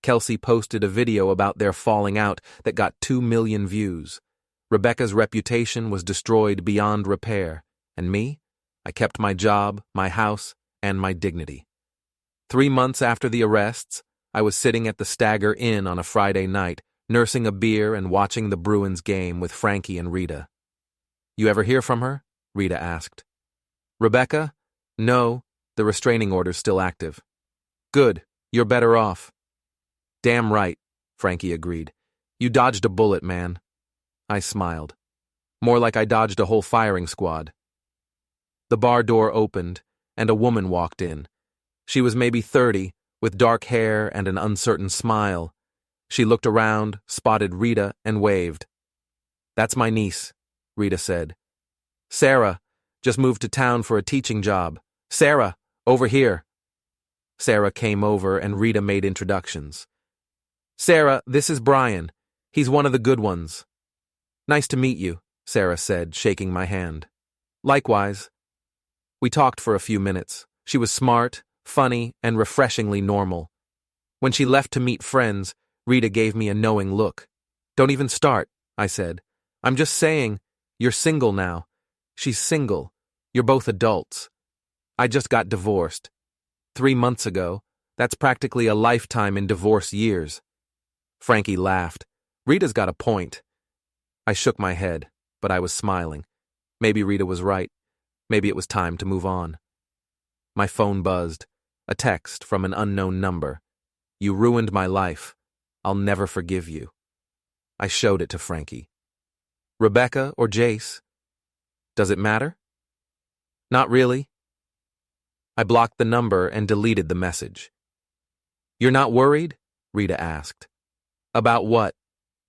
Kelsey posted a video about their falling out that got 2 million views. Rebecca's reputation was destroyed beyond repair, and me? I kept my job, my house, and my dignity. 3 months after the arrests, I was sitting at the Stagger Inn on a Friday night, nursing a beer and watching the Bruins game with Frankie and Rita. You ever hear from her? Rita asked. Rebecca? No, the restraining order's still active. Good, you're better off. Damn right, Frankie agreed. You dodged a bullet, man. I smiled. More like I dodged a whole firing squad. The bar door opened, and a woman walked in. She was maybe 30, with dark hair and an uncertain smile. She looked around, spotted Rita, and waved. That's my niece, Rita said. Sarah, just moved to town for a teaching job. Sarah, over here. Sarah came over and Rita made introductions. Sarah, this is Brian. He's one of the good ones. Nice to meet you, Sarah said, shaking my hand. Likewise. We talked for a few minutes. She was smart, funny, and refreshingly normal. When she left to meet friends, Rita gave me a knowing look. Don't even start, I said. I'm just saying, you're single now. She's single. You're both adults. I just got divorced. 3 months ago. That's practically a lifetime in divorce years. Frankie laughed. Rita's got a point. I shook my head, but I was smiling. Maybe Rita was right. Maybe it was time to move on. My phone buzzed. A text from an unknown number. You ruined my life. I'll never forgive you. I showed it to Frankie. Rebecca or Jace? Does it matter? Not really. I blocked the number and deleted the message. You're not worried? Rita asked. About what?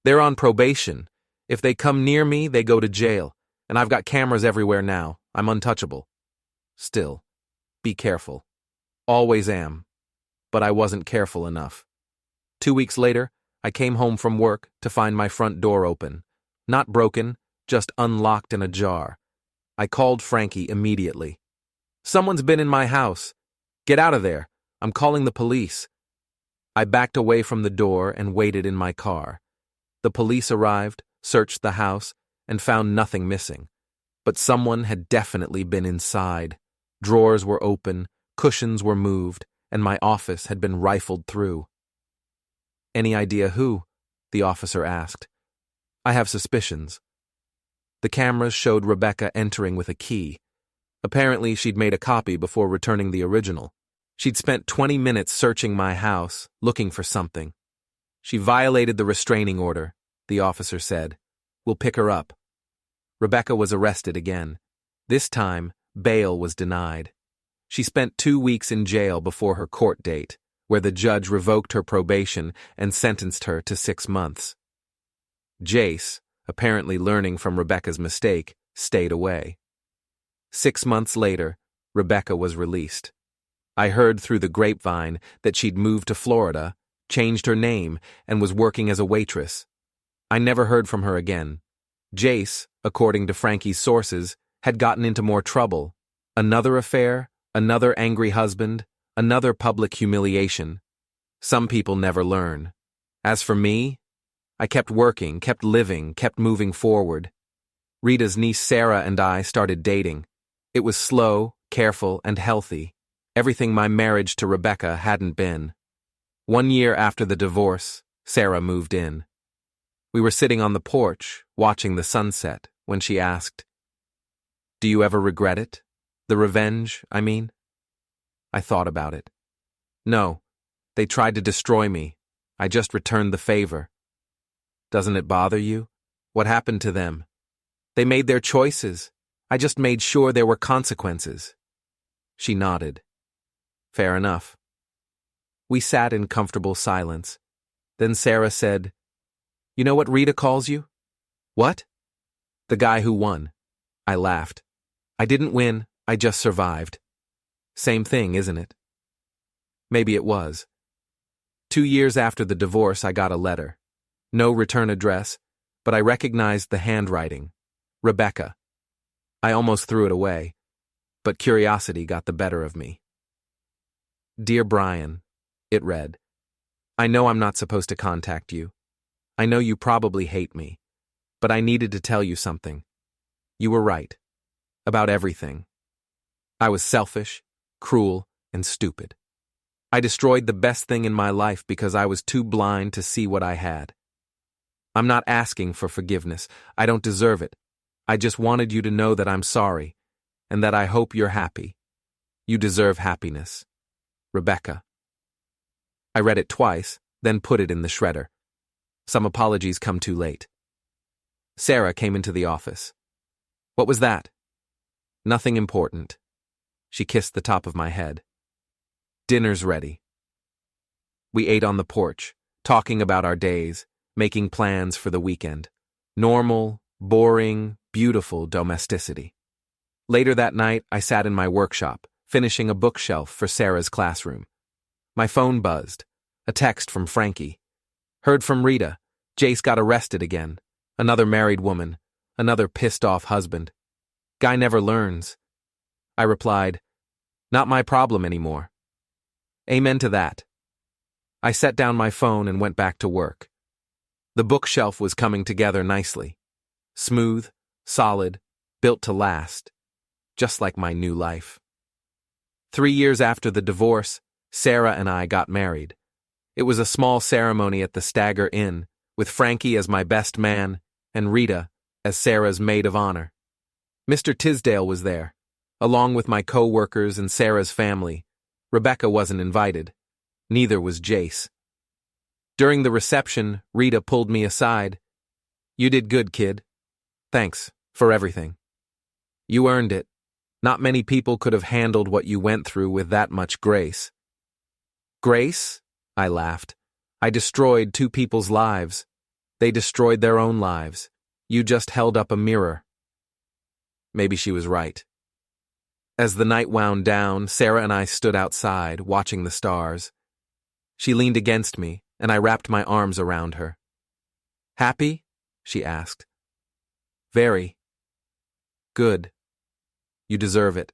They're on probation. If they come near me, they go to jail. And I've got cameras everywhere now. I'm untouchable. Still, be careful. Always am. But I wasn't careful enough. 2 weeks later, I came home from work to find my front door open. Not broken, just unlocked and ajar. I called Frankie immediately. Someone's been in my house. Get out of there. I'm calling the police. I backed away from the door and waited in my car. The police arrived, searched the house, and found nothing missing. But someone had definitely been inside. Drawers were open, cushions were moved, and my office had been rifled through. "Any idea who?" the officer asked. "I have suspicions." The cameras showed Rebecca entering with a key. Apparently, she'd made a copy before returning the original. She'd spent 20 minutes searching my house, looking for something. "She violated the restraining order," the officer said. "We'll pick her up." Rebecca was arrested again. This time, bail was denied. She spent 2 weeks in jail before her court date, where the judge revoked her probation and sentenced her to 6 months. Jace, apparently learning from Rebecca's mistake, stayed away. 6 months later, Rebecca was released. I heard through the grapevine that she'd moved to Florida, changed her name, and was working as a waitress. I never heard from her again. Jace, according to Frankie's sources, had gotten into more trouble. Another affair, another angry husband, another public humiliation. Some people never learn. As for me, I kept working, kept living, kept moving forward. Rita's niece Sarah and I started dating. It was slow, careful, and healthy. Everything my marriage to Rebecca hadn't been. 1 year after the divorce, Sarah moved in. We were sitting on the porch, watching the sunset, when she asked, "Do you ever regret it? The revenge, I mean?" I thought about it. "No, they tried to destroy me. I just returned the favor." "Doesn't it bother you? What happened to them?" "They made their choices. I just made sure there were consequences." She nodded. "Fair enough." We sat in comfortable silence. Then Sarah said, "You know what Rita calls you?" "What?" "The guy who won." I laughed. "I didn't win, I just survived." Same thing, isn't it? Maybe it was. 2 years after the divorce, I got a letter. No return address, but I recognized the handwriting. Rebecca. I almost threw it away, but curiosity got the better of me. "Dear Brian," it read, "I know I'm not supposed to contact you. I know you probably hate me, but I needed to tell you something. You were right. About everything. I was selfish, cruel, and stupid. I destroyed the best thing in my life because I was too blind to see what I had. I'm not asking for forgiveness. I don't deserve it. I just wanted you to know that I'm sorry, and that I hope you're happy. You deserve happiness. Rebecca." I read it twice, then put it in the shredder. Some apologies come too late. Sarah came into the office. "What was that?" "Nothing important." She kissed the top of my head. "Dinner's ready." We ate on the porch, talking about our days, making plans for the weekend. Normal, boring, beautiful domesticity. Later that night, I sat in my workshop, finishing a bookshelf for Sarah's classroom. My phone buzzed. A text from Frankie. "Heard from Rita. Jace got arrested again. Another married woman. Another pissed-off husband. Guy never learns." I replied, "Not my problem anymore." Amen to that. I set down my phone and went back to work. The bookshelf was coming together nicely. Smooth, solid, built to last. Just like my new life. 3 years after the divorce, Sarah and I got married. It was a small ceremony at the Stagger Inn, with Frankie as my best man and Rita as Sarah's maid of honor. Mr. Tisdale was there, along with my co-workers and Sarah's family. Rebecca wasn't invited. Neither was Jace. During the reception, Rita pulled me aside. "You did good, kid. Thanks for everything. You earned it. Not many people could have handled what you went through with that much grace." "Grace?" I laughed. "I destroyed 2 people's lives. They destroyed their own lives. You just held up a mirror." Maybe she was right. As the night wound down, Sarah and I stood outside, watching the stars. She leaned against me, and I wrapped my arms around her. "Happy?" she asked. "Very." "Good. You deserve it."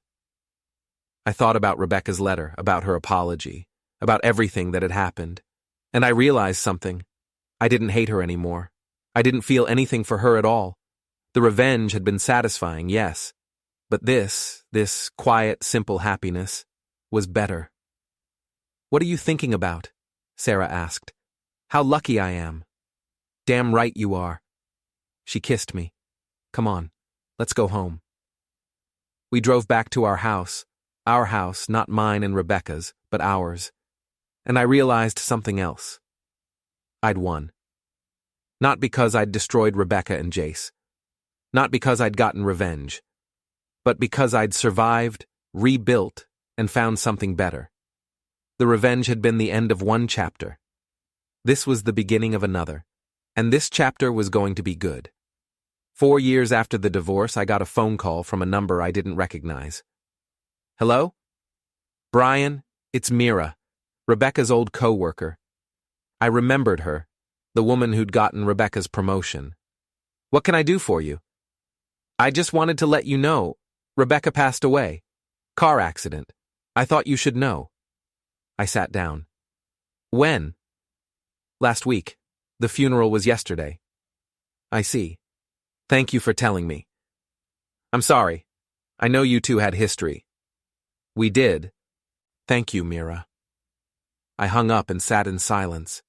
I thought about Rebecca's letter, about her apology, about everything that had happened. And I realized something. I didn't hate her anymore. I didn't feel anything for her at all. The revenge had been satisfying, yes. But this quiet, simple happiness was better. "What are you thinking about?" Sarah asked. "How lucky I am." "Damn right you are." She kissed me. "Come on, let's go home." We drove back to our house, not mine and Rebecca's, but ours. And I realized something else. I'd won. Not because I'd destroyed Rebecca and Jace. Not because I'd gotten revenge. But because I'd survived, rebuilt, and found something better. The revenge had been the end of one chapter. This was the beginning of another. And this chapter was going to be good. 4 years after the divorce, I got a phone call from a number I didn't recognize. "Hello? Brian, it's Mira, Rebecca's old co-worker." I remembered her, the woman who'd gotten Rebecca's promotion. "What can I do for you?" "I just wanted to let you know, Rebecca passed away. Car accident. I thought you should know." I sat down. "When?" "Last week. The funeral was yesterday." "I see. Thank you for telling me." "I'm sorry. I know you two had history." "We did. Thank you, Mira." I hung up and sat in silence.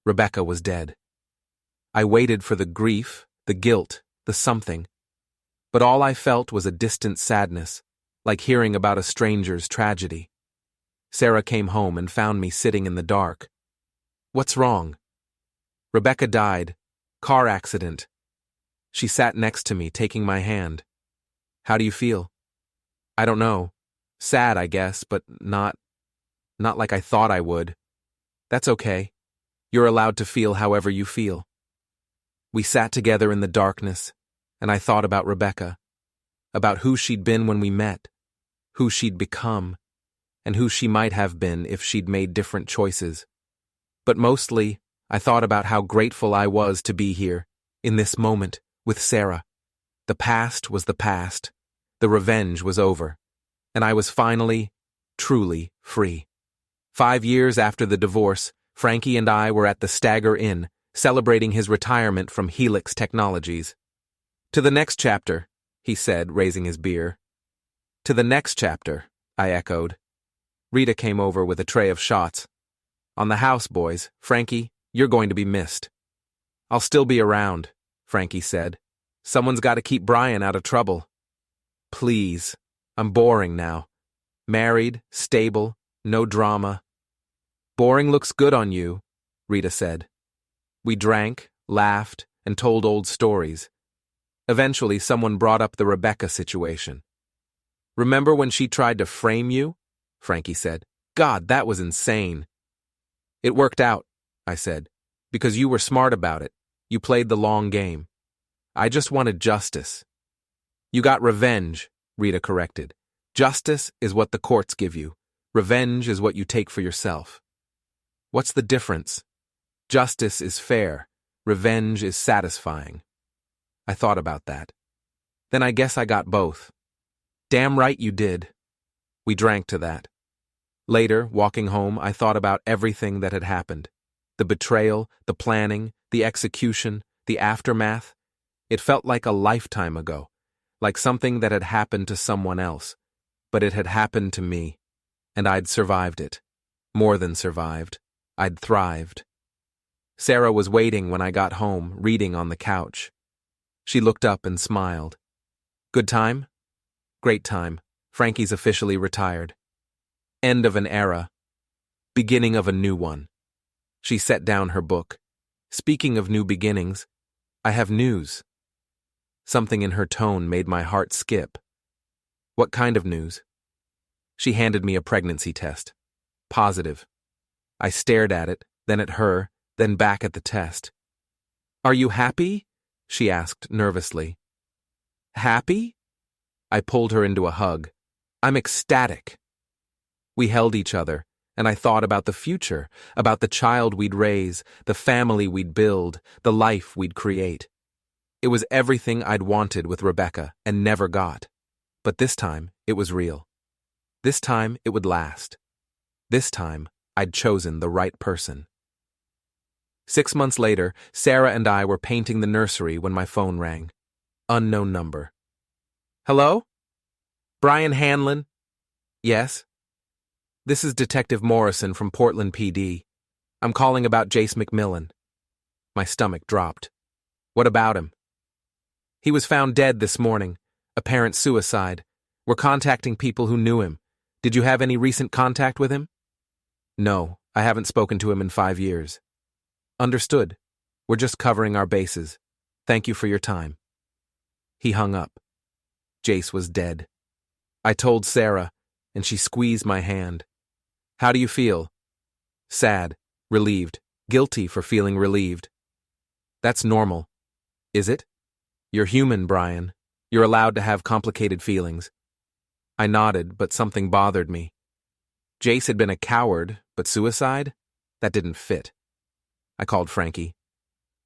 Rebecca was dead. I waited for the grief, the guilt, the something. But all I felt was a distant sadness, like hearing about a stranger's tragedy. Sarah came home and found me sitting in the dark. "What's wrong?" "Rebecca died. Car accident." She sat next to me, taking my hand. "How do you feel?" "I don't know. Sad, I guess, but not like I thought I would." "That's okay. You're allowed to feel however you feel." We sat together in the darkness, and I thought about Rebecca, about who she'd been when we met, who she'd become, and who she might have been if she'd made different choices. But mostly, I thought about how grateful I was to be here, in this moment, with Sarah. The past was the past. The revenge was over. And I was finally, truly free. 5 years after the divorce, Frankie and I were at the Stagger Inn, celebrating his retirement from Helix Technologies. "To the next chapter," he said, raising his beer. "To the next chapter," I echoed. Rita came over with a tray of shots. "On the house, boys. Frankie, you're going to be missed." "I'll still be around," Frankie said. "Someone's got to keep Brian out of trouble." "Please. I'm boring now. Married, stable, no drama." "Boring looks good on you," Rita said. We drank, laughed, and told old stories. Eventually, someone brought up the Rebecca situation. "Remember when she tried to frame you?" Frankie said. "God, that was insane." "It worked out," I said, "because you were smart about it. You played the long game. I just wanted justice." "You got revenge," Rita corrected. "Justice is what the courts give you. Revenge is what you take for yourself." "What's the difference?" "Justice is fair. Revenge is satisfying." I thought about that. Then I guess I got both. "Damn right you did." We drank to that. Later, walking home, I thought about everything that had happened. The betrayal, the planning, the execution, the aftermath. It felt like a lifetime ago, like something that had happened to someone else. But it had happened to me, and I'd survived it. More than survived. I'd thrived. Sarah was waiting when I got home, reading on the couch. She looked up and smiled. "Good time?" "Great time. Frankie's officially retired." End of an era. Beginning of a new one. She set down her book. "Speaking of new beginnings, I have news." Something in her tone made my heart skip. "What kind of news?" She handed me a pregnancy test. Positive. I stared at it, then at her, then back at the test. "Are you happy?" she asked nervously. "Happy?" I pulled her into a hug. "I'm ecstatic." We held each other, and I thought about the future, about the child we'd raise, the family we'd build, the life we'd create. It was everything I'd wanted with Rebecca and never got. But this time, it was real. This time, it would last. This time, I'd chosen the right person. 6 months later, Sarah and I were painting the nursery when my phone rang. Unknown number. Hello? Brian Hanlon? Yes? This is Detective Morrison from Portland PD. I'm calling about Jace McMillan. My stomach dropped. What about him? He was found dead this morning. Apparent suicide. We're contacting people who knew him. Did you have any recent contact with him? No, I haven't spoken to him in 5 years. Understood. We're just covering our bases. Thank you for your time. He hung up. Jace was dead. I told Sarah, and she squeezed my hand. How do you feel? Sad, relieved, guilty for feeling relieved. That's normal. Is it? You're human, Brian. You're allowed to have complicated feelings. I nodded, but something bothered me. Jace had been a coward, but suicide? That didn't fit. I called Frankie.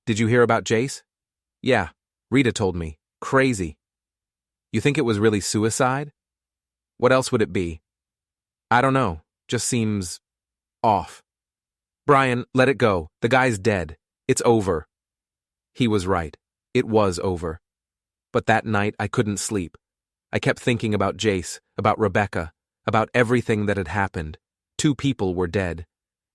Did you hear about Jace? Yeah, Rita told me. Crazy. You think it was really suicide? What else would it be? I don't know. Just seems off. Brian, let it go. The guy's dead. It's over. He was right. It was over. But that night I couldn't sleep. I kept thinking about Jace, about Rebecca, about everything that had happened. 2 people were dead,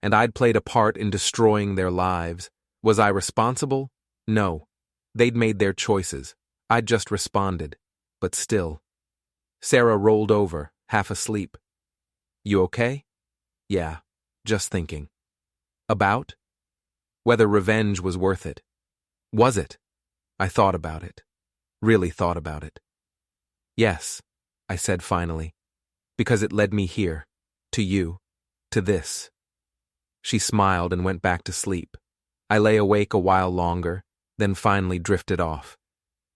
and I'd played a part in destroying their lives. Was I responsible? No. They'd made their choices. I'd just responded. But still. Sarah rolled over, half asleep. You okay? Yeah, just thinking. About? Whether revenge was worth it. Was it? I thought about it. Really thought about it. Yes, I said finally, because it led me here, to you, to this. She smiled and went back to sleep. I lay awake a while longer, then finally drifted off.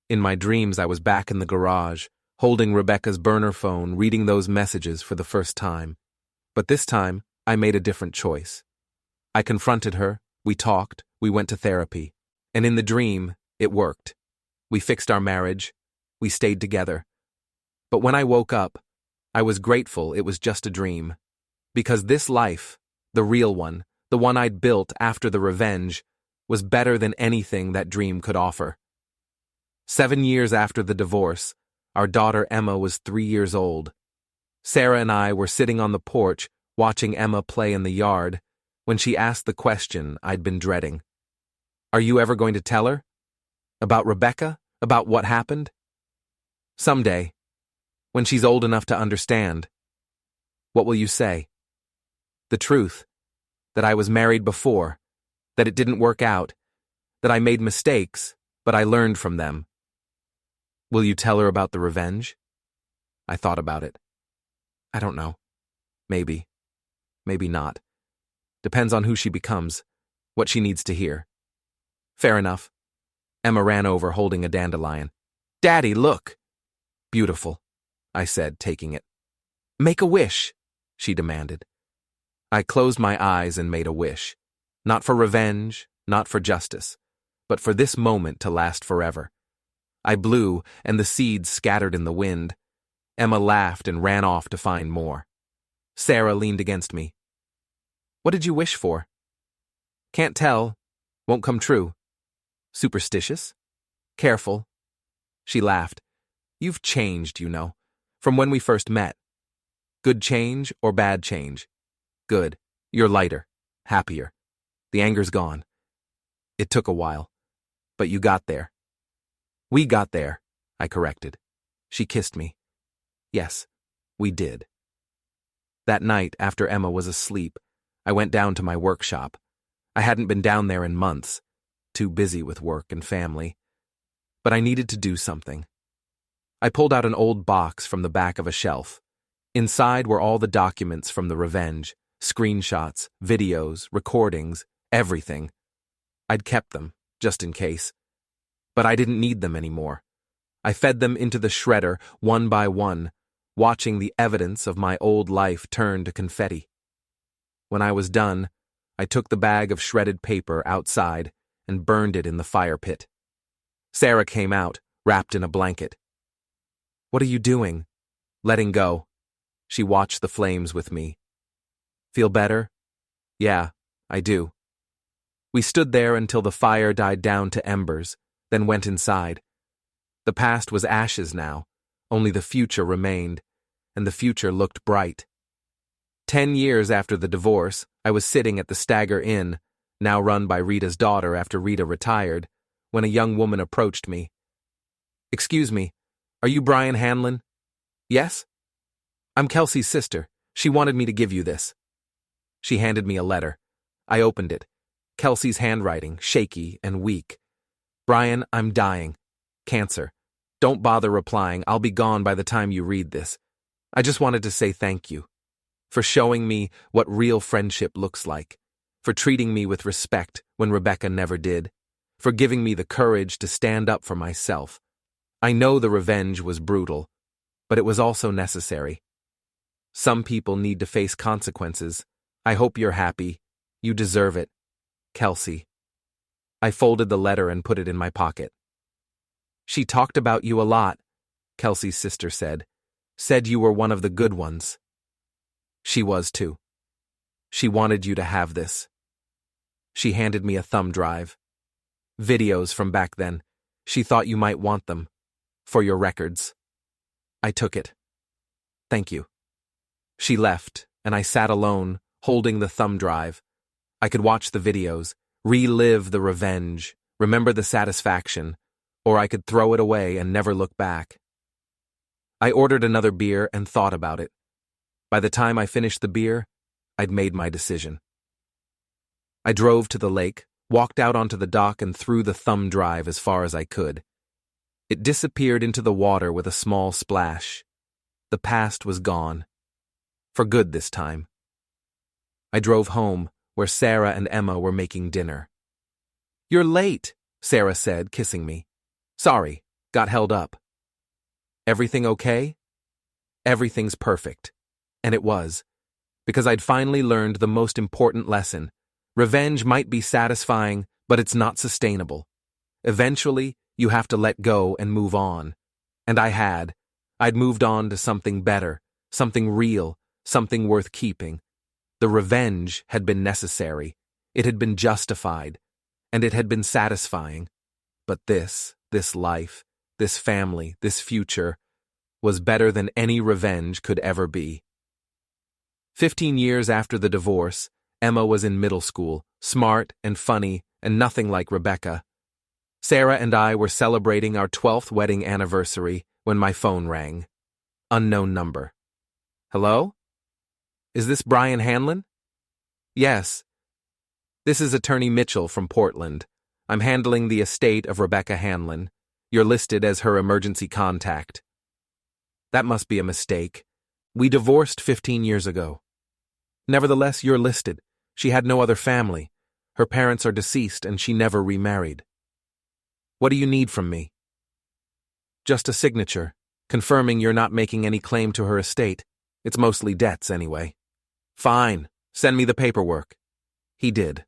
In my dreams, I was back in the garage, holding Rebecca's burner phone, reading those messages for the first time. But this time, I made a different choice. I confronted her, we talked, we went to therapy. And in the dream, it worked. We fixed our marriage, we stayed together. But when I woke up, I was grateful it was just a dream. Because this life, the real one, the one I'd built after the revenge, was better than anything that dream could offer. 7 years after the divorce, our daughter Emma was 3 years old. Sarah and I were sitting on the porch watching Emma play in the yard when she asked the question I'd been dreading. Are you ever going to tell her? About Rebecca? About what happened? Someday, when she's old enough to understand. What will you say? The truth, that I was married before, that it didn't work out, that I made mistakes, but I learned from them. Will you tell her about the revenge? I thought about it. I don't know. Maybe. Maybe not. Depends on who she becomes, what she needs to hear. Fair enough. Emma ran over holding a dandelion. Daddy, look! Beautiful, I said, taking it. Make a wish, she demanded. I closed my eyes and made a wish. Not for revenge, not for justice, but for this moment to last forever. I blew, and the seeds scattered in the wind. Emma laughed and ran off to find more. Sarah leaned against me. What did you wish for? Can't tell. Won't come true. Superstitious? Careful. She laughed. You've changed, you know, from when we first met. Good change or bad change? Good. You're lighter, happier. The anger's gone. It took a while, but you got there. We got there, I corrected. She kissed me. Yes, we did. That night, after Emma was asleep, I went down to my workshop. I hadn't been down there in months, too busy with work and family. But I needed to do something. I pulled out an old box from the back of a shelf. Inside were all the documents from the revenge, screenshots, videos, recordings, everything. I'd kept them, just in case. But I didn't need them anymore. I fed them into the shredder, one by one, watching the evidence of my old life turn to confetti. When I was done, I took the bag of shredded paper outside and burned it in the fire pit. Sarah came out, wrapped in a blanket. What are you doing? Letting go. She watched the flames with me. Feel better? Yeah, I do. We stood there until the fire died down to embers, then went inside. The past was ashes now, only the future remained, and the future looked bright. 10 years after the divorce, I was sitting at the Stagger Inn, now run by Rita's daughter after Rita retired, when a young woman approached me. "Excuse me, are you Brian Hanlon?" "Yes." "I'm Kelsey's sister. She wanted me to give you this." She handed me a letter. I opened it. Kelsey's handwriting, shaky and weak. "Brian, I'm dying. Cancer. Don't bother replying. I'll be gone by the time you read this. I just wanted to say thank you for showing me what real friendship looks like, for treating me with respect when Rebecca never did, for giving me the courage to stand up for myself. I know the revenge was brutal, but it was also necessary. Some people need to face consequences. I hope you're happy. You deserve it. Kelsey." I folded the letter and put it in my pocket. "She talked about you a lot," Kelsey's sister said. "Said you were one of the good ones." She was too. She wanted you to have this. She handed me a thumb drive. Videos from back then. She thought you might want them. For your records. I took it. "Thank you." She left, and I sat alone, holding the thumb drive. I could watch the videos, relive the revenge, remember the satisfaction, or I could throw it away and never look back. I ordered another beer and thought about it. By the time I finished the beer, I'd made my decision. I drove to the lake, walked out onto the dock and threw the thumb drive as far as I could. It disappeared into the water with a small splash. The past was gone. For good this time. I drove home, where Sarah and Emma were making dinner. "You're late," Sarah said, kissing me. "Sorry, got held up." "Everything okay?" "Everything's perfect." And it was, because I'd finally learned the most important lesson. Revenge might be satisfying, but it's not sustainable. Eventually, you have to let go and move on. And I had. I'd moved on to something better, something real, something worth keeping. The revenge had been necessary, it had been justified, and it had been satisfying. But this life, this family, this future, was better than any revenge could ever be. 15 years after the divorce, Emma was in middle school, smart and funny and nothing like Rebecca. Sarah and I were celebrating our 12th wedding anniversary when my phone rang. Unknown number. "Hello? Is this Brian Hanlon?" "Yes. This is Attorney Mitchell from Portland. I'm handling the estate of Rebecca Hanlon. You're listed as her emergency contact." "That must be a mistake. We divorced 15 years ago." "Nevertheless, you're listed. She had no other family. Her parents are deceased and she never remarried." "What do you need from me?" "Just a signature, confirming you're not making any claim to her estate. It's mostly debts anyway." "Fine. Send me the paperwork." He did.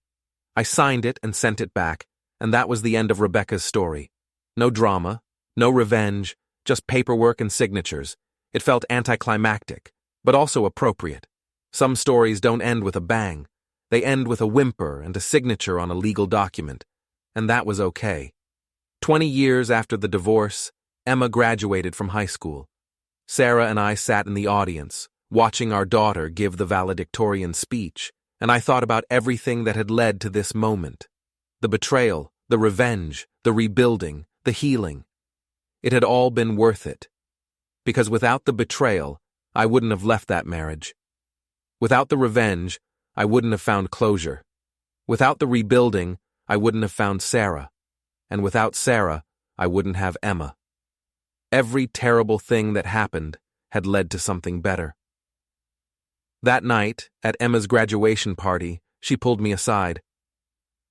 I signed it and sent it back, and that was the end of Rebecca's story. No drama, no revenge, just paperwork and signatures. It felt anticlimactic, but also appropriate. Some stories don't end with a bang. They end with a whimper and a signature on a legal document, and that was okay. 20 years after the divorce, Emma graduated from high school. Sarah and I sat in the audience, watching our daughter give the valedictorian speech, and I thought about everything that had led to this moment. The betrayal, the revenge, the rebuilding, the healing. It had all been worth it. Because without the betrayal, I wouldn't have left that marriage. Without the revenge, I wouldn't have found closure. Without the rebuilding, I wouldn't have found Sarah. And without Sarah, I wouldn't have Emma. Every terrible thing that happened had led to something better. That night, at Emma's graduation party, she pulled me aside.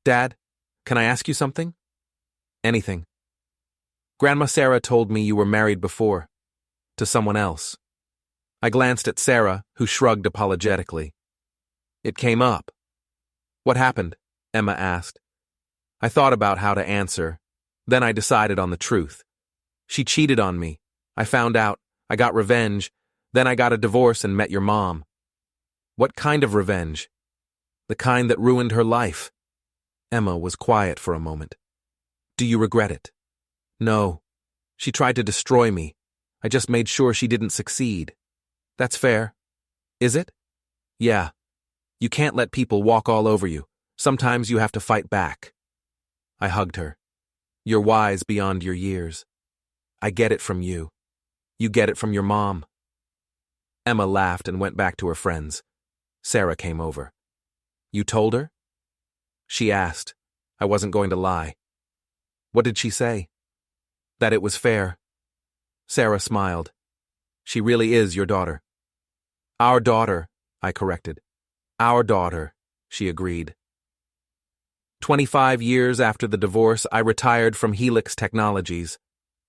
"Dad, can I ask you something?" "Anything." "Grandma Sarah told me you were married before. To someone else." I glanced at Sarah, who shrugged apologetically. "It came up." "What happened?" Emma asked. I thought about how to answer. Then I decided on the truth. She cheated on me. I found out. I got revenge. Then I got a divorce and met your mom. "What kind of revenge?" "The kind that ruined her life." Emma was quiet for a moment. Do you regret it? No. She tried to destroy me. I just made sure she didn't succeed. That's fair. Is it? Yeah. You can't let people walk all over you. Sometimes you have to fight back. I hugged her. You're wise beyond your years. I get it from you. You get it from your mom. Emma laughed and went back to her friends. Sarah came over. You told her? She asked. I wasn't going to lie. What did she say? That it was fair. Sarah smiled. She really is your daughter. Our daughter, I corrected. Our daughter, she agreed. 25 years after the divorce, I retired from Helix Technologies.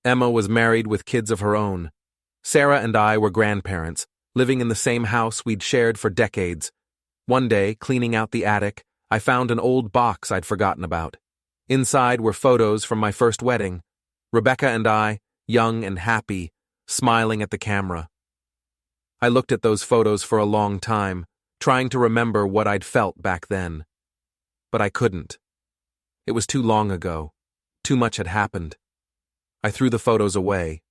Emma was married with kids of her own. Sarah and I were grandparents, living in the same house we'd shared for decades. One day, cleaning out the attic, I found an old box I'd forgotten about. Inside were photos from my first wedding. Rebecca and I, young and happy, smiling at the camera. I looked at those photos for a long time, trying to remember what I'd felt back then. But I couldn't. It was too long ago. Too much had happened. I threw the photos away.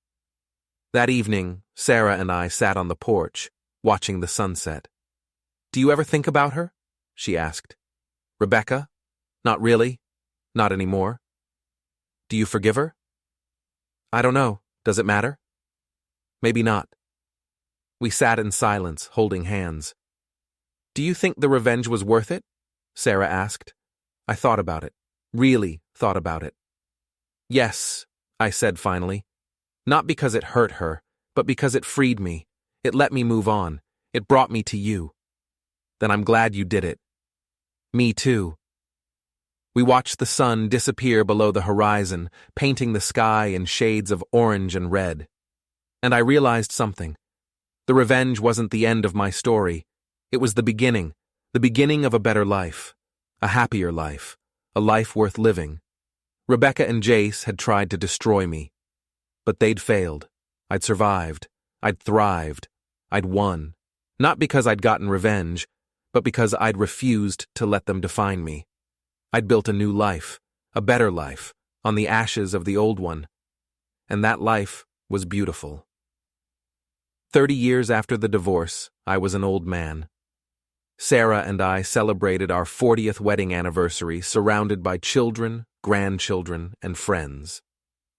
That evening, Sarah and I sat on the porch, watching the sunset. Do you ever think about her? She asked. Rebecca? Not really. Not anymore. Do you forgive her? I don't know. Does it matter? Maybe not. We sat in silence, holding hands. Do you think the revenge was worth it? Sarah asked. I thought about it. Really thought about it. Yes, I said finally. Not because it hurt her, but because it freed me. It let me move on. It brought me to you. Then I'm glad you did it. Me too. We watched the sun disappear below the horizon, painting the sky in shades of orange and red. And I realized something. The revenge wasn't the end of my story. It was the beginning of a better life, a happier life, a life worth living. Rebecca and Jace had tried to destroy me. But they'd failed. I'd survived. I'd thrived. I'd won. Not because I'd gotten revenge, but because I'd refused to let them define me. I'd built a new life, a better life, on the ashes of the old one. And that life was beautiful. 30 years after the divorce, I was an old man. Sarah and I celebrated our 40th wedding anniversary surrounded by children, grandchildren, and friends.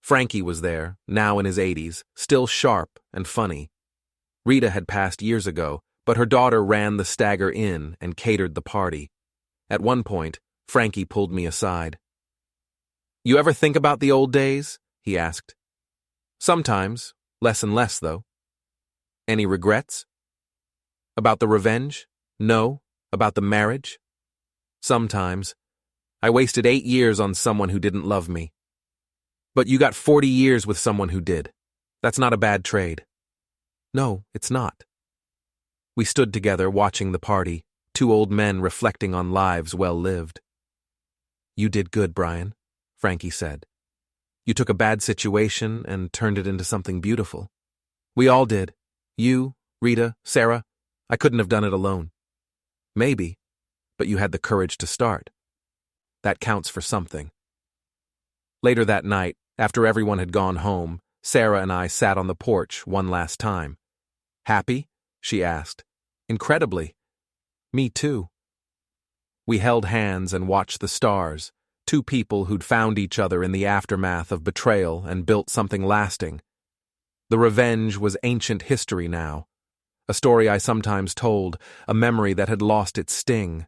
Frankie was there, now in his 80s, still sharp and funny. Rita had passed years ago, but her daughter ran the Stagger Inn and catered the party. At one point, Frankie pulled me aside. You ever think about the old days? He asked. Sometimes, less and less, though. Any regrets? About the revenge? No. About the marriage? Sometimes. I wasted 8 years on someone who didn't love me. But you got 40 years with someone who did. That's not a bad trade. No, it's not. We stood together watching the party, two old men reflecting on lives well lived. You did good, Brian, Frankie said. You took a bad situation and turned it into something beautiful. We all did. You, Rita, Sarah. I couldn't have done it alone. Maybe, but you had the courage to start. That counts for something. Later that night, after everyone had gone home, Sarah and I sat on the porch one last time. Happy? She asked. Incredibly. Me too. We held hands and watched the stars, two people who'd found each other in the aftermath of betrayal and built something lasting. The revenge was ancient history now, a story I sometimes told, a memory that had lost its sting.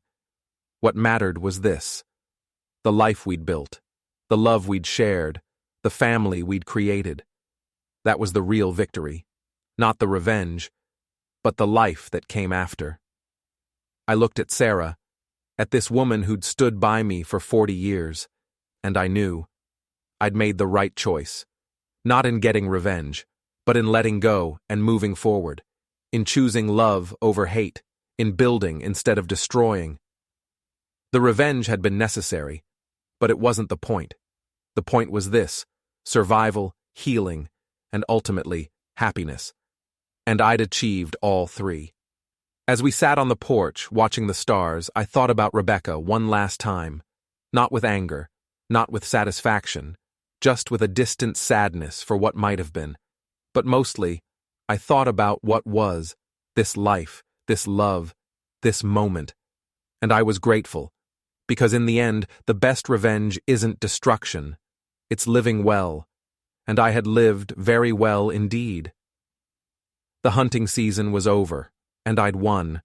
What mattered was this: the life we'd built, the love we'd shared, the family we'd created. That was the real victory, not the revenge, but the life that came after. I looked at Sarah, at this woman who'd stood by me for 40 years, and I knew I'd made the right choice, not in getting revenge, but in letting go and moving forward, in choosing love over hate, in building instead of destroying. The revenge had been necessary, but it wasn't the point. The point was this: survival, healing, and ultimately, happiness. And I'd achieved all three. As we sat on the porch, watching the stars, I thought about Rebecca one last time. Not with anger, not with satisfaction, just with a distant sadness for what might have been. But mostly, I thought about what was, this life, this love, this moment. And I was grateful, because in the end, the best revenge isn't destruction, it's living well. And I had lived very well indeed. The hunting season was over, and I'd won.